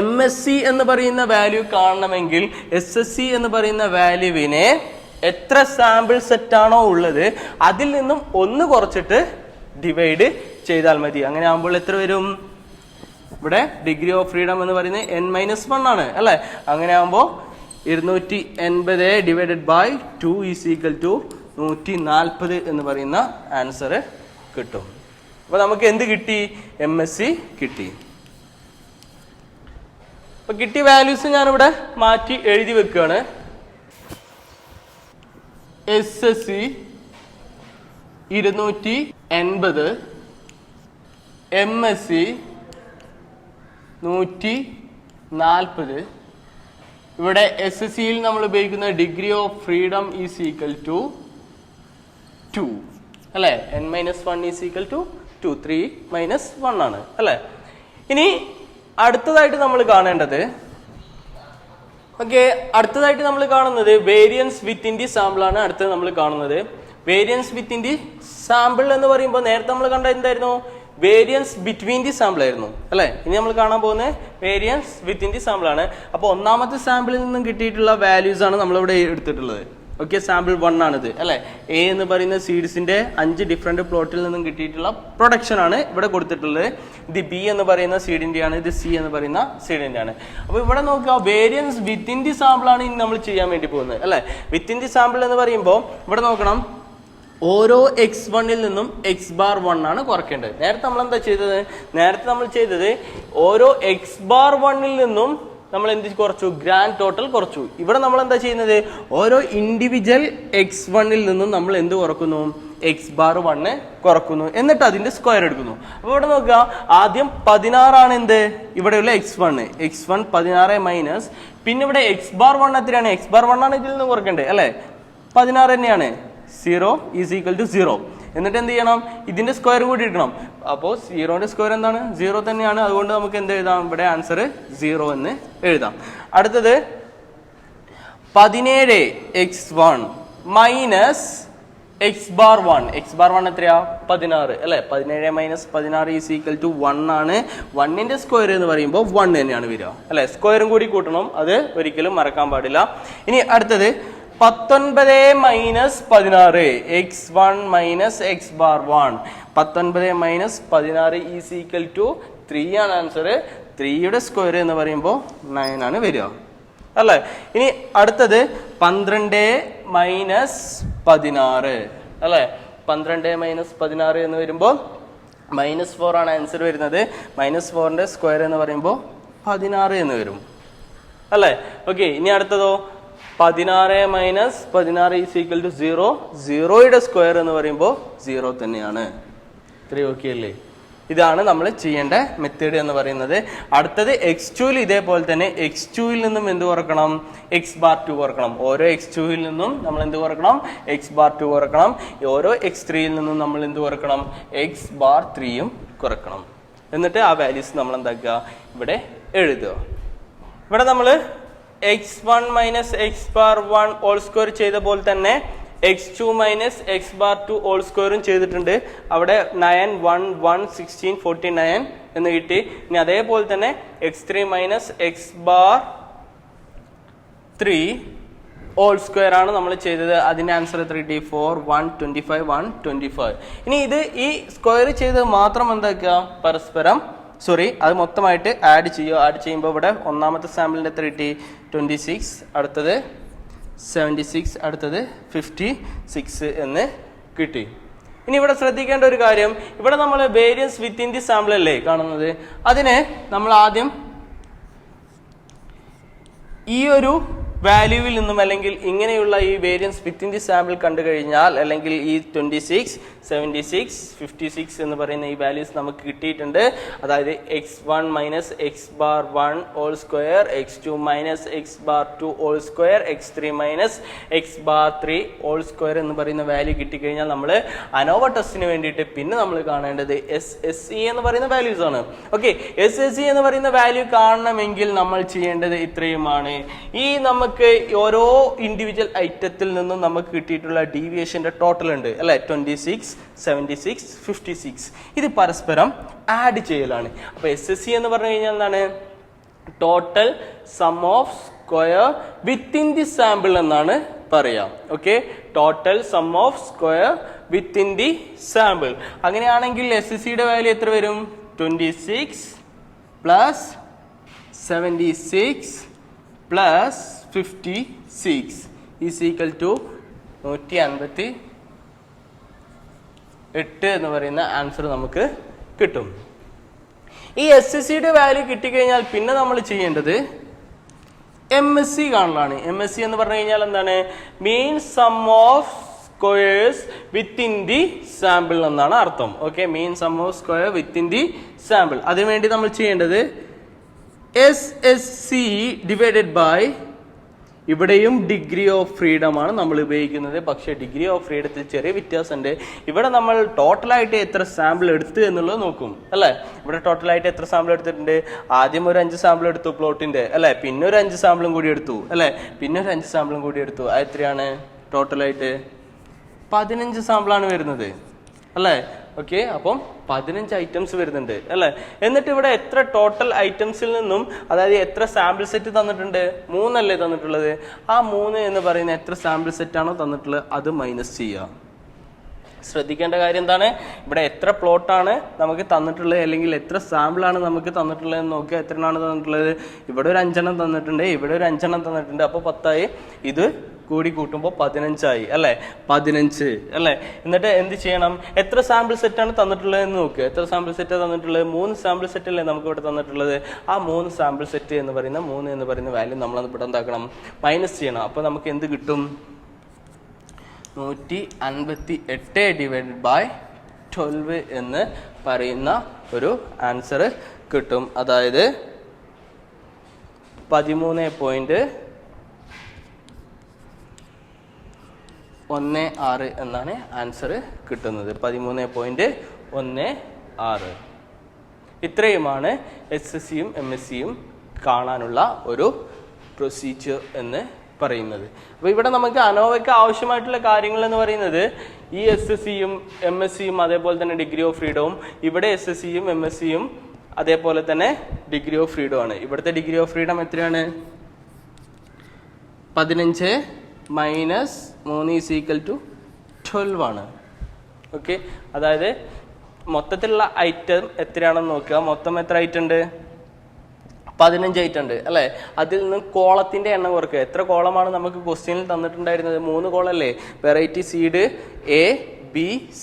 MSC എന്ന് പറയുന്ന വാല്യൂ കാണണമെങ്കിൽ SSC എന്ന് പറയുന്ന വാല്യൂവിനെ എത്ര സാമ്പിൾ സെറ്റ് ആണോ ഉള്ളത് അതിൽ നിന്നും ഒന്ന് കുറച്ചിട്ട് ഡിവൈഡ് ചെയ്താൽ മതി. അങ്ങനെ ആകുമ്പോൾ എത്ര വരും? ഇവിടെ ഡിഗ്രി ഓഫ് ഫ്രീഡം എന്ന് പറയുന്നത് n-1 ആണ് അല്ലെ. അങ്ങനെ ആകുമ്പോൾ 280 divided by 2 is equal to 140 എന്ന് പറയുന്ന ആൻസർ കിട്ടും. അപ്പൊ നമുക്ക് എന്ത് കിട്ടി? MSC കിട്ടി. അപ്പൊ കിട്ടിയ വാല്യൂസ് ഞാനിവിടെ മാറ്റി എഴുതി വെക്കുകയാണ്. SSC 280, MSC 140. ഇവിടെ SSCയിൽ നമ്മൾ ഉപയോഗിക്കുന്ന degree of freedom is equal to 2 അല്ലെ. n-1 ഈസ് ഈക്വൽ ടു 2, 3 - 1 ആണ് അല്ലെ. ഇനി അടുത്തതായിട്ട് നമ്മൾ കാണേണ്ടത് അടുത്തതായിട്ട് നമ്മൾ കാണുന്നത് വേരിയൻസ് വിത്തിൻ ദി സാമ്പിൾ ആണ്. അടുത്തത് നമ്മൾ കാണുന്നത് വേരിയൻസ് വിത്തിൻ ദി സാമ്പിൾ എന്ന് പറയുമ്പോൾ നേരത്തെ നമ്മൾ കണ്ട എന്തായിരുന്നു? വേരിയൻസ് ബിറ്റ്വീൻ ദി സാമ്പിൾ ആയിരുന്നു അല്ലെ. ഇനി നമ്മൾ കാണാൻ പോകുന്നത് വേരിയൻസ് വിത്തിൻ ദി സാമ്പിൾ ആണ്. അപ്പൊ ഒന്നാമത്തെ സാമ്പിളിൽ നിന്നും കിട്ടിയിട്ടുള്ള വാല്യൂസ് ആണ് നമ്മളിവിടെ എടുത്തിട്ടുള്ളത്. ഓക്കെ, സാമ്പിൾ 1 ആണിത് അല്ലെ. A എന്ന് പറയുന്ന സീഡ്സിന്റെ 5 ഡിഫറെന്റ് പ്ലോട്ടിൽ നിന്നും കിട്ടിയിട്ടുള്ള പ്രൊഡക്ഷൻ ആണ് ഇവിടെ കൊടുത്തിട്ടുള്ളത്. ഇത് B എന്ന് പറയുന്ന സീഡിന്റെ ആണ്, ഇത് C എന്ന് പറയുന്ന സീഡിന്റെ ആണ്. അപ്പൊ ഇവിടെ നോക്കുക, വേരിയൻസ് വിത്തിൻ ദി സാമ്പിൾ ആണ് ഇനി നമ്മൾ ചെയ്യാൻ വേണ്ടി പോകുന്നത് അല്ലെ. വിത്തിൻ ദി സാമ്പിൾ എന്ന് പറയുമ്പോൾ ഇവിടെ നോക്കണം, ഓരോ x1ൽ നിന്നും x⁻1 ആണ് കുറയ്ക്കേണ്ടത്. നേരത്തെ നമ്മൾ എന്താ ചെയ്തത്? നേരത്തെ നമ്മൾ ചെയ്തത് ഓരോ x⁻1ൽ നിന്നും നമ്മൾ എന്ത് കുറച്ചു? ഗ്രാൻഡ് ടോട്ടൽ കുറച്ചു. ഇവിടെ നമ്മൾ എന്താ ചെയ്യുന്നത്? ഓരോ ഇൻഡിവിജ്വൽ x1ൽ നിന്നും നമ്മൾ എന്ത് കുറക്കുന്നു? x⁻1 കുറക്കുന്നു, എന്നിട്ട് അതിന്റെ സ്ക്വയർ എടുക്കുന്നു. അപ്പൊ ഇവിടെ നോക്കുക, ആദ്യം 16 ആണ് എന്ത് ഇവിടെയുള്ള x1 16 മൈനസ്, പിന്നെ ഇവിടെ x⁻1 എത്രയാണ്? x⁻1 ആണ് ഇതിൽ നിന്ന് കുറയ്ക്കേണ്ടത് അല്ലെ. 16 തന്നെയാണ്. 0 ഈസ് ഈക്വൽ ടു 0. എന്നിട്ട് എന്ത് ചെയ്യണം? ഇതിന്റെ സ്ക്വയർ കൂടി എടുക്കണം. അപ്പോൾ 0ന്റെ സ്ക്വയർ എന്താണ്? 0 തന്നെയാണ്. അതുകൊണ്ട് നമുക്ക് എന്ത് എഴുതാം? ഇവിടെ ആൻസർ 0 എന്ന് എഴുതാം. അടുത്തത് 17x1 മൈനസ് x⁻1. x⁻1 എത്രയാ? 16 അല്ലെ. 17 - 16 ഈസ് ഈക്വൽ ടു 1 ആണ്. 1ന്റെ സ്ക്വയർ എന്ന് പറയുമ്പോൾ 1 തന്നെയാണ് വരിക അല്ലെ. സ്ക്വയറും കൂടി കൂട്ടണം, അത് ഒരിക്കലും മറക്കാൻ പാടില്ല. ഇനി അടുത്തത് 19 - 16 x1 - x⁻1. 19 - 16 is equal to 3 ആണ് ആൻസർ. 3യുടെ സ്ക്വയർ എന്ന് പറയുമ്പോൾ 9 ആണ് വരിക അല്ലെ. ഇനി അടുത്തത് 12 - 16 അല്ലെ. 12 - 16 എന്ന് വരുമ്പോൾ -4 ആണ് ആൻസർ വരുന്നത്. -4ന്റെ സ്ക്വയർ എന്ന് പറയുമ്പോൾ 16 എന്ന് വരും അല്ലെ. ഓക്കെ, ഇനി അടുത്തതോ 16 - 16 ഈസ് ഈക്വൽ ടു 0. 0യുടെ സ്ക്വയർ എന്ന് പറയുമ്പോൾ 0 തന്നെയാണ്. ഇത്രയും ഓക്കെ അല്ലേ? ഇതാണ് നമ്മൾ ചെയ്യേണ്ട മെത്തേഡ് എന്ന് പറയുന്നത്. അടുത്തത് x2ൽ ഇതേപോലെ തന്നെ x2ൽ നിന്നും എന്ത് കുറക്കണം? x⁻2 കുറക്കണം. ഓരോ x2ൽ നിന്നും നമ്മൾ എന്ത് കുറക്കണം? x⁻2 കുറക്കണം. ഓരോ x3ൽ നിന്നും നമ്മൾ എന്ത് കുറക്കണം? x⁻3യും കുറക്കണം. എന്നിട്ട് ആ വാല്യൂസ് നമ്മൾ എന്താക്കുക? ഇവിടെ എഴുതുക. ഇവിടെ നമ്മൾ x1 - x⁻1 ഹോൾ സ്ക്വയർ ചെയ്ത പോലെ തന്നെ x2 - x⁻2 ഹോൾ സ്ക്വയറും ചെയ്തിട്ടുണ്ട്. അവിടെ 9, 1, 1, 16, 49 എന്ന് കിട്ടി. ഇനി അതേപോലെ തന്നെ x3 - x⁻3 ഹോൾ സ്ക്വയർ ആണ് നമ്മൾ ചെയ്തത്. അതിന്റെ ആൻസർ എത്ര കിട്ടി? 4, 1, 25, 1, 25. ഇനി ഇത് ഈ സ്ക്വയർ ചെയ്ത് മാത്രം എന്താക്കുക? പരസ്പരം അത് മൊത്തമായിട്ട് ആഡ് ചെയ്യുക. ആഡ് ചെയ്യുമ്പോൾ ഇവിടെ ഒന്നാമത്തെ സാമ്പിളിന്റെ എത്ര കിട്ടി? 26, അടുത്തത് 76, അടുത്തത് 56 എന്ന് കിട്ടി. ഇനി ഇവിടെ ശ്രദ്ധിക്കേണ്ട ഒരു കാര്യം, ഇവിടെ നമ്മൾ വേരിയൻസ് വിത്തിൻ ദി സാമ്പിൾ അല്ലേ കാണുന്നത്. അതിനെ നമ്മൾ ആദ്യം ഈ ഒരു വാല്യൂവിൽ നിന്നും അല്ലെങ്കിൽ ഇങ്ങനെയുള്ള ഈ വേരിയൻസ് വിത്തിൻ ദി സാമ്പിൾ കണ്ടു കഴിഞ്ഞാൽ, അല്ലെങ്കിൽ ഈ 26, 76, 56 എന്ന് പറയുന്ന ഈ വാല്യൂസ് നമുക്ക് കിട്ടിയിട്ടുണ്ട്. അതായത് x1 - x⁻1 whole square, x2 - x⁻2 whole square, x3 - x⁻3 whole square എന്ന് പറയുന്ന വാല്യൂ കിട്ടിക്കഴിഞ്ഞാൽ നമ്മൾ അനോവ ടെസ്റ്റിന് വേണ്ടിയിട്ട് പിന്നെ നമ്മൾ കാണേണ്ടത് SSE എന്ന് പറയുന്ന വാല്യൂസ് ആണ്. ഓക്കെ, SSE എന്ന് പറയുന്ന വാല്യൂ കാണണമെങ്കിൽ നമ്മൾ ചെയ്യേണ്ടത് ഇത്രയുമാണ്. ഈ നമുക്ക് ഓരോ ഇൻഡിവിജ്വൽ ഐറ്റത്തിൽ നിന്നും നമുക്ക് കിട്ടിയിട്ടുള്ള ഡീവിയേഷന്റെ ടോട്ടൽ ഉണ്ട് അല്ലെ. 26, 76, 56. ഇത് പരസ്പരം ആഡ് ചെയ്യലാണ്. അപ്പൊ SSE എന്ന് പറഞ്ഞു കഴിഞ്ഞാൽ എന്താണ്? Total sum of square within the sample എന്നാണ് പറയാം. Okay, total sum of square within the sample. അങ്ങനെയാണെങ്കിൽ SSCയുടെ വാല്യൂ എത്ര വരും? 26 plus 76 plus 56 is equal to 158 എന്ന് പറയുന്ന ആൻസർ നമുക്ക് കിട്ടും. ഈ SSCയുടെ വാല്യൂ കിട്ടിക്കഴിഞ്ഞാൽ പിന്നെ നമ്മൾ ചെയ്യേണ്ടത് MSC കാണലാണ്. MSC എന്ന് പറഞ്ഞു കഴിഞ്ഞാൽ എന്താണ്? Mean sum of squares within the sample എന്നാണ് അർത്ഥം. Okay, mean sum of square within the sample. അതിനുവേണ്ടി നമ്മൾ ചെയ്യേണ്ടത് SSC ഡിവൈഡഡ് ബൈ, ഇവിടെയും ഡിഗ്രി ഓഫ് ഫ്രീഡം ആണ് നമ്മൾ ഉപയോഗിക്കുന്നത്. പക്ഷേ ഡിഗ്രി ഓഫ് ഫ്രീഡത്തിൽ ചെറിയ വ്യത്യാസമുണ്ട്. ഇവിടെ നമ്മൾ ടോട്ടലായിട്ട് എത്ര സാമ്പിൾ എടുത്തു എന്നുള്ളത് നോക്കും അല്ലേ. ഇവിടെ ടോട്ടലായിട്ട് എത്ര സാമ്പിൾ എടുത്തിട്ടുണ്ട്? ആദ്യം ഒരു 5 സാമ്പിൾ എടുത്തു പ്ലോട്ടിന്റെ അല്ലേ, പിന്നെ ഒരു 5 സാമ്പിളും കൂടി എടുത്തു അല്ലേ, പിന്നെ ഒരു 5 സാമ്പിളും കൂടി എടുത്തു. അത് എത്രയാണ്? ടോട്ടലായിട്ട് 15 സാമ്പിളാണ് വരുന്നത് അല്ലേ. ഓക്കെ, അപ്പം 15 ഐറ്റംസ് വരുന്നുണ്ട് അല്ലേ. എന്നിട്ട് ഇവിടെ എത്ര ടോട്ടൽ ഐറ്റംസിൽ നിന്നും, അതായത് എത്ര സാമ്പിൾ സെറ്റ് തന്നിട്ടുണ്ട്? 3 അല്ലേ തന്നിട്ടുള്ളത്. ആ 3 എന്ന് പറയുന്ന എത്ര സാമ്പിൾ സെറ്റ് ആണോ തന്നിട്ടുള്ളത് അത് മൈനസ് ചെയ്യുക. ശ്രദ്ധിക്കേണ്ട കാര്യം എന്താണ്? ഇവിടെ എത്ര പ്ലോട്ടാണ് നമുക്ക് തന്നിട്ടുള്ളത്, അല്ലെങ്കിൽ എത്ര സാമ്പിൾ ആണ് നമുക്ക് തന്നിട്ടുള്ളത് എന്ന് നോക്കുക. എത്ര എണ്ണമാണ് തന്നിട്ടുള്ളത്? ഇവിടെ ഒരു 5 എണ്ണം തന്നിട്ടുണ്ട്, ഇവിടെ ഒരു 5 എണ്ണം തന്നിട്ടുണ്ട്. അപ്പോൾ 10 ആയി. ഇത് കൂടി കൂട്ടുമ്പോൾ 15 ആയി അല്ലേ, 15 അല്ലേ. എന്നിട്ട് എന്ത് ചെയ്യണം? എത്ര സാമ്പിൾ സെറ്റ് ആണ് തന്നിട്ടുള്ളത് എന്ന് നോക്കുക. എത്ര സാമ്പിൾ സെറ്റ് തന്നിട്ടുള്ളത്? 3 സാമ്പിൾ സെറ്റ് അല്ലേ നമുക്ക് ഇവിടെ തന്നിട്ടുള്ളത്. ആ 3 സാമ്പിൾ സെറ്റ് എന്ന് പറയുന്ന വാല്യൂ നമ്മൾ ഇവിടെ എന്താക്കണം? മൈനസ് ചെയ്യണം. അപ്പോൾ നമുക്ക് എന്ത് കിട്ടും? 158 ഡിവൈഡഡ് ബൈ 12 എന്ന് പറയുന്ന ഒരു ആൻസർ കിട്ടും. അതായത് 13.16 എന്നാണ് ആൻസർ കിട്ടുന്നത്. 13.16. ഇത്രയുമാണ് SSCയും MSCയും കാണാനുള്ള ഒരു പ്രൊസീജിയർ എന്ന് പറയുന്നത്. അപ്പോൾ ഇവിടെ നമുക്ക് അനോവയ്ക്ക് ആവശ്യമായിട്ടുള്ള കാര്യങ്ങൾ എന്ന് പറയുന്നത് ഈ SSCയും MSCയും അതേപോലെ തന്നെ ഡിഗ്രി ഓഫ് ഫ്രീഡവും, ഇവിടെ SSCയും MSCയും അതേപോലെ തന്നെ ഡിഗ്രി ഓഫ് ഫ്രീഡം ആണ്. ഇവിടുത്തെ ഡിഗ്രി ഓഫ് ഫ്രീഡം എത്രയാണ്? 15 മൈനസ് 3 ഈസ് ഈക്വൽ ടു 12 ആണ്. ഓക്കെ, അതായത് മൊത്തത്തിലുള്ള ഐറ്റം എത്രയാണെന്ന് നോക്കുക. മൊത്തം എത്ര ഐറ്റം ഉണ്ട്? 15 ഐറ്റം ഉണ്ട് അല്ലേ. അതിൽ നിന്ന് കോളത്തിന്റെ എണ്ണം കുറക്കുക. എത്ര കോളമാണ് നമുക്ക് ക്വസ്റ്റ്യനിൽ തന്നിട്ടുണ്ടായിരുന്നത്? 3 കോളല്ലേ. Variety seed A B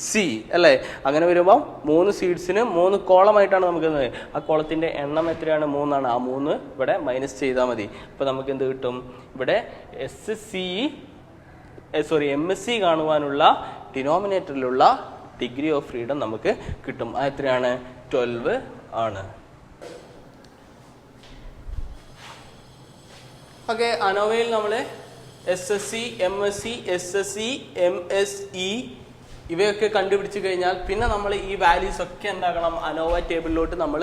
C അല്ലേ. അങ്ങനെ വരുമ്പോൾ 3 സീഡ്സിന് 3 കോളമായിട്ടാണ് നമുക്ക്. ആ കോളത്തിന്റെ എണ്ണം എത്രയാണ്? 3 ആണ്. ആ 3 ഇവിടെ മൈനസ് ചെയ്താൽ മതി. അപ്പോൾ നമുക്ക് എന്ത് കിട്ടും? ഇവിടെ MSC കാണുവാനുള്ള ഡിനോമിനേറ്ററിലുള്ള ഡിഗ്രി ഓഫ് ഫ്രീഡം നമുക്ക് കിട്ടും. അത് എത്രയാണ്? 12 ആണ്. ഓക്കെ, അനോവയിൽ നമ്മൾ SSC, MSC, SSC, MSE ഇവയൊക്കെ കണ്ടുപിടിച്ച് കഴിഞ്ഞാൽ പിന്നെ നമ്മൾ ഈ വാല്യൂസ് ഒക്കെ എന്താക്കണം? അനോവ ടേബിളിലോട്ട് നമ്മൾ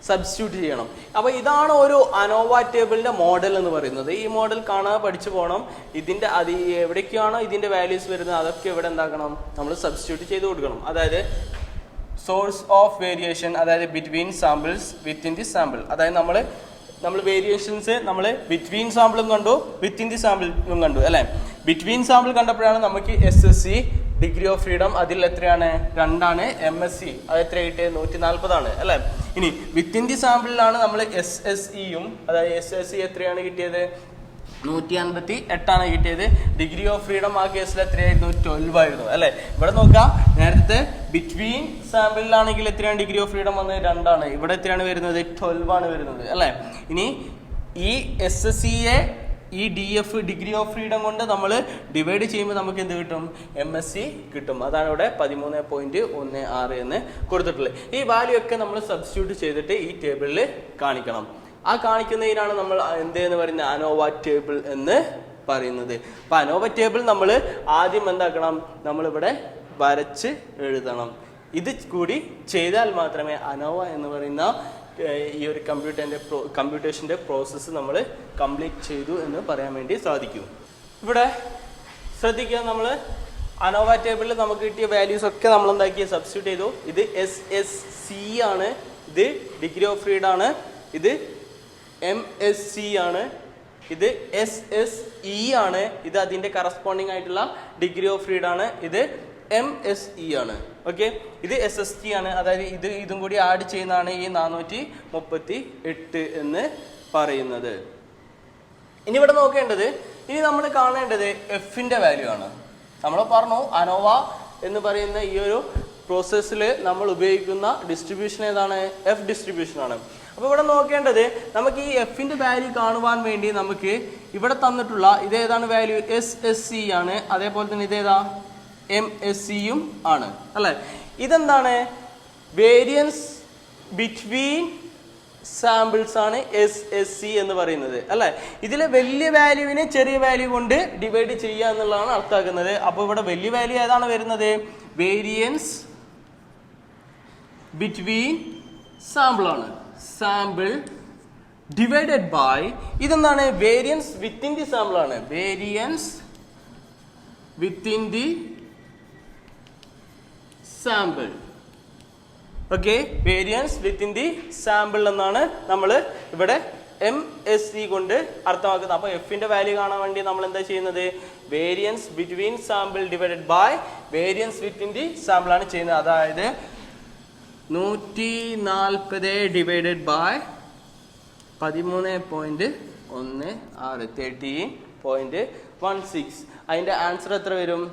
സബ്സ്റ്റിറ്റ്യൂട്ട് ചെയ്യണം. അപ്പോൾ ഇതാണ് ഒരു അനോവ ടേബിളിന്റെ മോഡൽ എന്ന് പറയുന്നത്. ഈ മോഡൽ കാണാൻ പഠിച്ചു പോകണം. ഇതിന്റെ എവിടേക്കാണോ ഇതിന്റെ വാല്യൂസ് വരുന്നത് അതൊക്കെ ഇവിടെ എന്താക്കണം? നമ്മൾ സബ്സ്റ്റിറ്റ്യൂട്ട് ചെയ്ത് കൊടുക്കണം. അതായത് സോഴ്സ് ഓഫ് വേരിയേഷൻ, അതായത് between samples within the sample. അതായത് നമ്മൾ വേരിയേഷൻസ് നമ്മൾ ബിറ്റ്വീൻ സാമ്പിളും കണ്ടു, വിത്തിൻ ദി സാമ്പിളും കണ്ടു അല്ലേ. ബിറ്റ്വീൻ സാമ്പിൾ കണ്ടപ്പോഴാണ് നമുക്ക് SSC ഡിഗ്രി ഓഫ് ഫ്രീഡം അതിൽ എത്രയാണ്? 2 ആണ്. MSC അത് എത്ര കിട്ടിയത്? 140 ആണ് അല്ലേ. ഇനി വിത്തിൻ ദി സാമ്പിളിലാണ് നമ്മൾ SSEയും, അതായത് SSC എത്രയാണ് കിട്ടിയത്? 158 ആണ് കിട്ടിയത്. ഡിഗ്രി ഓഫ് ഫ്രീഡം ആ കേസിൽ എത്രയായിരുന്നു? 12 ആയിരുന്നു അല്ലെ. ഇവിടെ നോക്കാം, നേരത്തെ ബിറ്റ്വീൻ സാമ്പിളിലാണെങ്കിൽ എത്രയാണ് ഡിഗ്രി ഓഫ് ഫ്രീഡം വന്നത്? 2 ആണ്. ഇവിടെ എത്രയാണ് വരുന്നത്? 12 ആണ് വരുന്നത് അല്ലെ. ഇനി ഈ SSCയെ ഈ DF ഡിഗ്രി ഓഫ് ഫ്രീഡം കൊണ്ട് നമ്മൾ ഡിവൈഡ് ചെയ്യുമ്പോൾ നമുക്ക് എന്ത് കിട്ടും? MSC കിട്ടും. അതാണ് ഇവിടെ 13.16 എന്ന് കൊടുത്തിട്ടുള്ളത്. ഈ വാല്യൂ ഒക്കെ നമ്മൾ സബ്സ്റ്റിറ്റ്യൂട്ട് ചെയ്തിട്ട് ഈ ടേബിളിൽ കാണിക്കണം. ആ കാണിക്കുന്നതിനാണ് നമ്മൾ എന്തെന്ന് പറയുന്നത്? അനോവ ടേബിൾ എന്ന് പറയുന്നത്. അപ്പൊ അനോവ ടേബിൾ നമ്മൾ ആദ്യം എന്താക്കണം? നമ്മളിവിടെ വരച്ച് എഴുതണം. ഇത് കൂടി ചെയ്താൽ മാത്രമേ അനോവ എന്ന് പറയുന്ന ഈ ഒരു കമ്പ്യൂട്ടേഷന്റെ പ്രോസസ്സ് നമ്മൾ കംപ്ലീറ്റ് ചെയ്തു എന്ന് പറയാൻ വേണ്ടി സാധിക്കൂ. ഇവിടെ ശ്രദ്ധിക്കുക, നമ്മൾ അനോവ ടേബിളിൽ നമുക്ക് കിട്ടിയ വാല്യൂസ് ഒക്കെ നമ്മൾ എന്താക്കി? സബ്സ്റ്റിറ്റ്യൂട്ട് ചെയ്തു. ഇത് SSC ആണ്, ഇത് ഡിഗ്രി ഓഫ് ഫ്രീഡം ആണ്, ഇത് MSc ആണ്. ഇത് SSE ആണ്. ഇത് അതിന്റെ കറസ്പോണ്ടിങ് ആയിട്ടുള്ള ഡിഗ്രി ഓഫ് ഫ്രീഡം ആണ്. ഇത് MSE ആണ്. ഓക്കെ, ഇത് SST ആണ്. അതായത് ഇതും കൂടി ആഡ് ചെയ്യുന്നതാണ് ഈ 438 എന്ന് പറയുന്നത്. ഇനി ഇവിടെ നോക്കേണ്ടത്, ഇനി നമ്മൾ കാണേണ്ടത് എഫിന്റെ വാല്യൂ ആണ്. നമ്മൾ പറഞ്ഞു അനോവ എന്ന് പറയുന്ന ഈ ഒരു പ്രോസസ്സിൽ നമ്മൾ ഉപയോഗിക്കുന്ന ഡിസ്ട്രിബ്യൂഷൻ ഏതാണ്? എഫ് ഡിസ്ട്രിബ്യൂഷൻ ആണ്. അപ്പോൾ ഇവിടെ നോക്കേണ്ടത്, നമുക്ക് ഈ എഫിന്റെ വാല്യൂ കാണുവാൻ വേണ്ടി നമുക്ക് ഇവിടെ തന്നിട്ടുള്ള ഇതേതാണ് വാല്യൂ? SSC ആണ്. അതേപോലെ തന്നെ ഇതേതാ? MSCയും ആണ് അല്ലെ. ഇതെന്താണ്? വേരിയൻസ് ബിറ്റ്വീൻ സാമ്പിൾസ് ആണ് SSC എന്ന് പറയുന്നത് അല്ലെ. ഇതിലെ വലിയ വാല്യൂവിനെ ചെറിയ വാല്യൂ കൊണ്ട് ഡിവൈഡ് ചെയ്യുക എന്നുള്ളതാണ് അർത്ഥമാക്കുന്നത്. അപ്പോൾ ഇവിടെ വലിയ വാല്യൂ ഏതാണ് വരുന്നത്? വേരിയൻസ് ബിറ്റ്വീൻ സാമ്പിൾ ആണ്. സാമ്പിൾ ഡിവൈഡഡ് ബൈ ഇതെന്താണ്? വേരിയൻസ് വിത്തിൻ ദി സാമ്പിൾ ആണ്. Variance within the sample. Okay, variance within the sample എന്നാണ് നമ്മൾ ഇവിടെ MSE കൊണ്ട് അർത്ഥമാക്കുന്നത്. അപ്പോൾ എഫിന്റെ വാല്യൂ കാണാൻ വേണ്ടി നമ്മൾ എന്താ ചെയ്യുന്നത്? Variance between sample divided by variance within the sample ആണ് ചെയ്യുന്നത്. അതായത് 140 ഡിവൈഡഡ് ബൈ 13.16 13.16. അതിന്റെ ആൻസർ എത്ര വരും?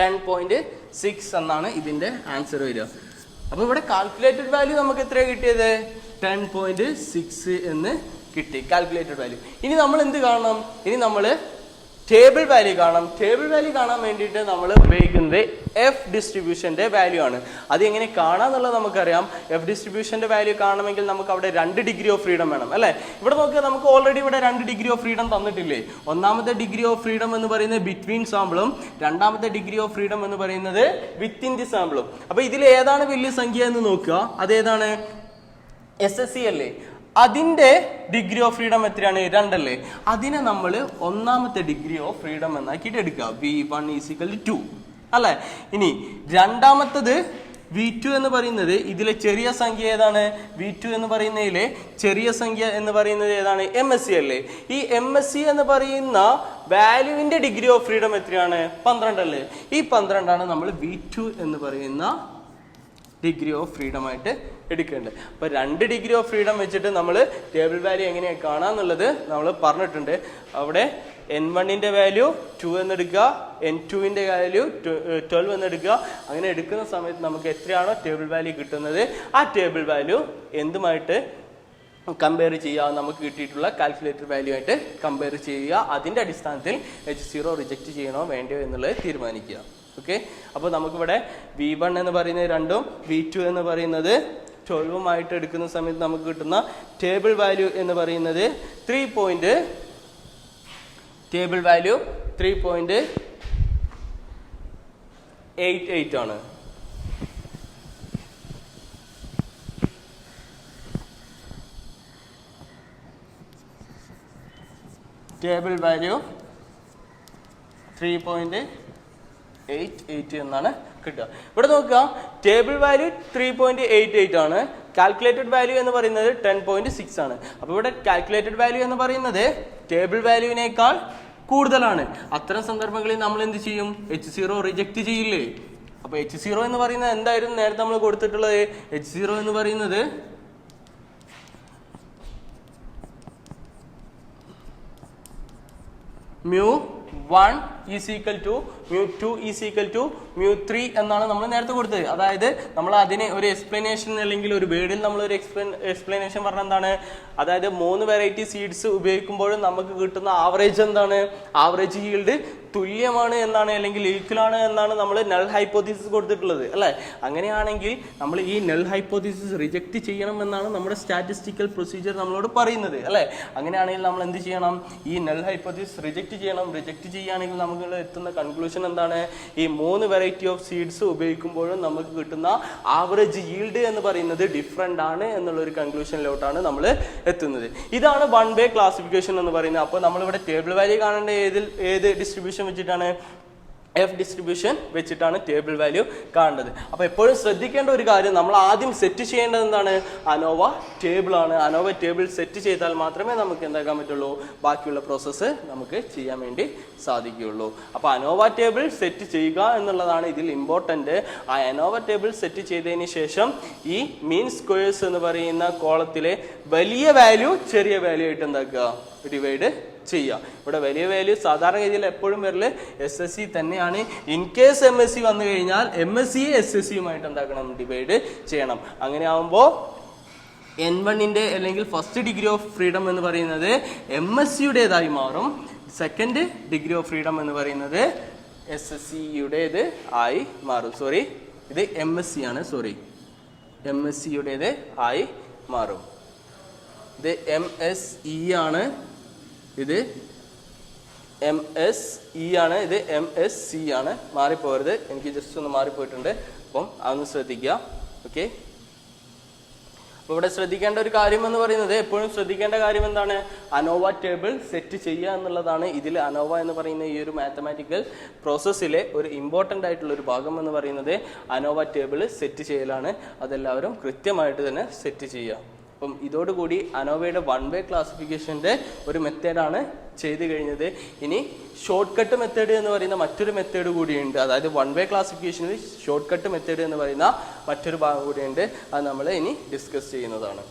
10.6 എന്നാണ് ഇതിന്റെ ആൻസർ വരിക. അപ്പൊ ഇവിടെ കാൽക്കുലേറ്റഡ് വാല്യൂ നമുക്ക് എത്ര കിട്ടിയത്? 10.6 എന്ന് കിട്ടി കാൽക്കുലേറ്റഡ് വാല്യൂ. ഇനി നമ്മൾ എന്ത് കാണണം? ഇനി നമ്മൾ ടേബിൾ വാല്യൂ കാണാം. ടേബിൾ വാല്യൂ കാണാൻ വേണ്ടിയിട്ട് നമ്മൾ ഉപയോഗിക്കുന്നത് എഫ് ഡിസ്ട്രിബ്യൂഷന്റെ വാല്യൂ ആണ്. അത് എങ്ങനെ കാണാന്നുള്ളത് നമുക്കറിയാം. എഫ് ഡിസ്ട്രിബ്യൂഷന്റെ വാല്യൂ കാണണമെങ്കിൽ നമുക്ക് അവിടെ 2 ഡിഗ്രി ഓഫ് ഫ്രീഡം വേണം അല്ലെ. ഇവിടെ നോക്കുക, നമുക്ക് ഓൾറെഡി ഇവിടെ 2 ഡിഗ്രി ഓഫ് ഫ്രീഡം തന്നിട്ടില്ലേ? ഒന്നാമത്തെ ഡിഗ്രി ഓഫ് ഫ്രീഡം എന്ന് പറയുന്നത് ബിറ്റ്വീൻ സാമ്പിളും രണ്ടാമത്തെ ഡിഗ്രി ഓഫ് ഫ്രീഡം എന്ന് പറയുന്നത് വിത്തിൻ ദി സാമ്പിളും. അപ്പൊ ഇതിൽ ഏതാണ് വലിയ സംഖ്യ എന്ന് നോക്കുക. അതേതാണ്? SSC അല്ലേ. അതിന്റെ ഡിഗ്രി ഓഫ് ഫ്രീഡം എത്രയാണ്? 2 അല്ലേ. അതിനെ നമ്മൾ ഒന്നാമത്തെ ഡിഗ്രി ഓഫ് ഫ്രീഡം എന്നാക്കിയിട്ട് എടുക്കുക. V1 = 2 അല്ലെ. ഇനി രണ്ടാമത്തത് V2 എന്ന് പറയുന്നത് ഇതിലെ ചെറിയ സംഖ്യ ഏതാണ്? V2 എന്ന് പറയുന്നതിലെ ചെറിയ സംഖ്യ എന്ന് പറയുന്നത് ഏതാണ്? MSc അല്ലേ. ഈ MSc എന്ന് പറയുന്ന വാല്യൂവിന്റെ ഡിഗ്രി ഓഫ് ഫ്രീഡം എത്രയാണ്? 12 അല്ലേ. ഈ 12 ആണ് നമ്മൾ V2 എന്ന് പറയുന്ന ഡിഗ്രി ഓഫ് ഫ്രീഡം ആയിട്ട് എടുക്കേണ്ടത്. അപ്പൊ 2 ഡിഗ്രി ഓഫ് ഫ്രീഡം വെച്ചിട്ട് നമ്മൾ ടേബിൾ വാല്യൂ എങ്ങനെയാണ് കാണാന്നുള്ളത് നമ്മൾ പറഞ്ഞിട്ടുണ്ട്. അവിടെ N1ന്റെ വാല്യൂ 2 എന്ന് എടുക്കുക, N2ന്റെ വാല്യൂ 12 എന്ന് എടുക്കുക. അങ്ങനെ എടുക്കുന്ന സമയത്ത് നമുക്ക് എത്രയാണോ ടേബിൾ വാല്യൂ കിട്ടുന്നത് ആ ടേബിൾ വാല്യൂ എന്തുമായിട്ട് കമ്പയർ ചെയ്യുക? നമുക്ക് കിട്ടിയിട്ടുള്ള കാൽക്കുലേറ്റഡ് വാല്യൂ ആയിട്ട് കമ്പയർ ചെയ്യുക. അതിന്റെ അടിസ്ഥാനത്തിൽ H0 റിജക്ട് ചെയ്യണോ വേണ്ടയോ എന്നുള്ളത് തീരുമാനിക്കുക. ഓക്കെ, അപ്പോൾ നമുക്കിവിടെ V1 എന്ന് പറയുന്നത് 2ഉം V2 എന്ന് പറയുന്നത് 12ഉമായിട്ട് എടുക്കുന്ന സമയത്ത് നമുക്ക് കിട്ടുന്ന ടേബിൾ വാല്യൂ എന്ന് പറയുന്നത് 3.88 ആണ്. ടേബിൾ വാല്യൂ 3.88 എന്നാണ് കിട്ടുക. ഇവിടെ നോക്കുക, ടേബിൾ വാല്യൂ 3.88 ആണ്. കാൽക്കുലേറ്റഡ് വാല്യൂ എന്ന് പറയുന്നത് 10.6 ആണ്. അപ്പോൾ ഇവിടെ കാൽക്കുലേറ്റഡ് വാല്യൂ എന്ന് പറയുന്നത് ടേബിൾ വാല്യൂവിനേക്കാൾ കൂടുതലാണ്. അത്തരം സന്ദർഭങ്ങളിൽ നമ്മൾ എന്ത് ചെയ്യും? H0 റിജക്ട് ചെയ്യില്ലേ? അപ്പൊ H0 എന്ന് പറയുന്നത് എന്തായിരുന്നു നേരത്തെ നമ്മൾ കൊടുത്തിട്ടുള്ളത്? H0 എന്ന് പറയുന്നത് μ1 = μ2 = μ3 എന്നാണ് നമ്മൾ നേരത്തെ കൊടുത്തത്. അതായത് നമ്മൾ അതിന് ഒരു എക്സ്പ്ലനേഷൻ അല്ലെങ്കിൽ ഒരു വേർഡിൽ നമ്മൾ ഒരു എക്സ്പ്ലനേഷൻ പറഞ്ഞ എന്താണ്? അതായത് 3 വെറൈറ്റി സീഡ്സ് ഉപയോഗിക്കുമ്പോഴും നമുക്ക് കിട്ടുന്ന ആവറേജ് എന്താണ്? ആവറേജ് ഈൽഡ് തുല്യമാണ് എന്നാണ്, അല്ലെങ്കിൽ ഈക്വൽ ആണ് എന്നാണ് നമ്മൾ നൾ ഹൈപ്പോത്തീസിസ് കൊടുത്തിട്ടുള്ളത് അല്ലെ. അങ്ങനെയാണെങ്കിൽ നമ്മൾ ഈ നൾ ഹൈപ്പോത്തീസിസ് റിജക്ട് ചെയ്യണം എന്നാണ് നമ്മുടെ സ്റ്റാറ്റിസ്റ്റിക്കൽ പ്രൊസീജിയർ നമ്മളോട് പറയുന്നത് അല്ലെ. അങ്ങനെയാണെങ്കിൽ നമ്മൾ എന്ത് ചെയ്യണം? ഈ നൾ ഹൈപ്പോത്തീസിസ് റിജക്ട് ചെയ്യണം. റിജക്ട് ചെയ്യുകയാണെങ്കിൽ നമുക്ക് എത്തുന്ന കൺക്ലൂഷൻ എന്താണ്? ഈ 3 വെറൈറ്റി ഓഫ് സീഡ്സ് ഉപയോഗിക്കുമ്പോഴും നമുക്ക് കിട്ടുന്ന ആവറേജ് ഈൽഡ് എന്ന് പറയുന്നത് ഡിഫറെന്റ് ആണ് എന്നുള്ള ഒരു കൺക്ലൂഷനിലോട്ടാണ് നമ്മൾ എത്തുന്നത്. ഇതാണ് 1 വേ ക്ലാസിഫിക്കേഷൻ എന്ന് പറയുന്നത്. അപ്പോൾ നമ്മളിവിടെ ടേബിൾ വാല്യൂ കാണേണ്ട ഏത് ഡിസ്ട്രിബ്യൂഷൻ വെച്ചിട്ടാണ്? എഫ് ഡിസ്ട്രിബ്യൂഷൻ വെച്ചിട്ടാണ് ടേബിൾ വാല്യൂ കാണേണ്ടത്. അപ്പോൾ എപ്പോഴും ശ്രദ്ധിക്കേണ്ട ഒരു കാര്യം, നമ്മൾ ആദ്യം സെറ്റ് ചെയ്യേണ്ടത് എന്താണ്? അനോവ ടേബിൾ ആണ്. അനോവ ടേബിൾ സെറ്റ് ചെയ്താൽ മാത്രമേ നമുക്ക് എന്താക്കാൻ പറ്റുള്ളൂ, ബാക്കിയുള്ള പ്രോസസ്സ് നമുക്ക് ചെയ്യാൻ വേണ്ടി സാധിക്കുകയുള്ളൂ. അപ്പോൾ അനോവ ടേബിൾ സെറ്റ് ചെയ്യുക എന്നുള്ളതാണ് ഇതിൽ ഇമ്പോർട്ടൻ്റ്. ആ അനോവ ടേബിൾ സെറ്റ് ചെയ്തതിന് ശേഷം ഈ മീൻ സ്ക്വയേഴ്സ് എന്ന് പറയുന്ന കോളത്തിലെ വലിയ വാല്യൂ ചെറിയ വാല്യൂ ആയിട്ട് എന്താക്കുക, ഡിവൈഡ് ചെയ്യുക. ഇവിടെ വലിയ വാല്യൂ സാധാരണഗതിയിൽ എപ്പോഴും വരല് SSE തന്നെയാണ്. ഇൻ കേസ് MSE വന്നു കഴിഞ്ഞാൽ MSE SSEയുമായിട്ട് എന്താക്കണം, ഡിവൈഡ് ചെയ്യണം. അങ്ങനെ ആവുമ്പോൾ N1ന്റെ അല്ലെങ്കിൽ ഫസ്റ്റ് ഡിഗ്രി ഓഫ് ഫ്രീഡം എന്ന് പറയുന്നത് MSEയുടേതായി മാറും. സെക്കൻഡ് ഡിഗ്രി ഓഫ് ഫ്രീഡം എന്ന് പറയുന്നത് SSEയുടേത് ആയി മാറും. സോറി, ഇത് MSE ആണ്. സോറി, MSEയുടേത് ആയി മാറും. ഇത് MSE ആണ്, ഇത് MSE ആണ്, ഇത് MSC ആണ്. മാറിപ്പോകരുത്, എനിക്ക് ജസ്റ്റ് ഒന്ന് മാറിപ്പോയിട്ടുണ്ട്. അപ്പം അതൊന്ന് ശ്രദ്ധിക്കുക. ഓക്കെ, അപ്പോൾ ഇവിടെ ശ്രദ്ധിക്കേണ്ട ഒരു കാര്യം എന്ന് പറയുന്നത്, എപ്പോഴും ശ്രദ്ധിക്കേണ്ട കാര്യം എന്താണ്, അനോവ ടേബിൾ സെറ്റ് ചെയ്യുക എന്നുള്ളതാണ്. ഇതിൽ അനോവ എന്ന് പറയുന്ന ഈ ഒരു മാത്തമാറ്റിക്കൽ പ്രോസസ്സിലെ ഒരു ഇമ്പോർട്ടൻ്റ് ആയിട്ടുള്ള ഒരു ഭാഗം എന്ന് പറയുന്നത് അനോവ ടേബിൾ സെറ്റ് ചെയ്യലാണ്. അതെല്ലാവരും കൃത്യമായിട്ട് തന്നെ സെറ്റ് ചെയ്യുക. അപ്പം ഇതോടുകൂടി അനോവയുടെ 1 വേ ക്ലാസിഫിക്കേഷൻ്റെ ഒരു മെത്തേഡാണ് ചെയ്ത് കഴിഞ്ഞത്. ഇനി ഷോർട്ട് കട്ട് മെത്തേഡ് എന്ന് പറയുന്ന മറ്റൊരു മെത്തേഡ് കൂടിയുണ്ട്. അതായത് 1 വേ ക്ലാസിഫിക്കേഷനിൽ ഷോർട്ട് കട്ട് മെത്തേഡ് എന്ന് പറയുന്ന മറ്റൊരു ഭാഗം കൂടിയുണ്ട്. അത് നമ്മൾ ഇനി ഡിസ്കസ് ചെയ്യുന്നതാണ്.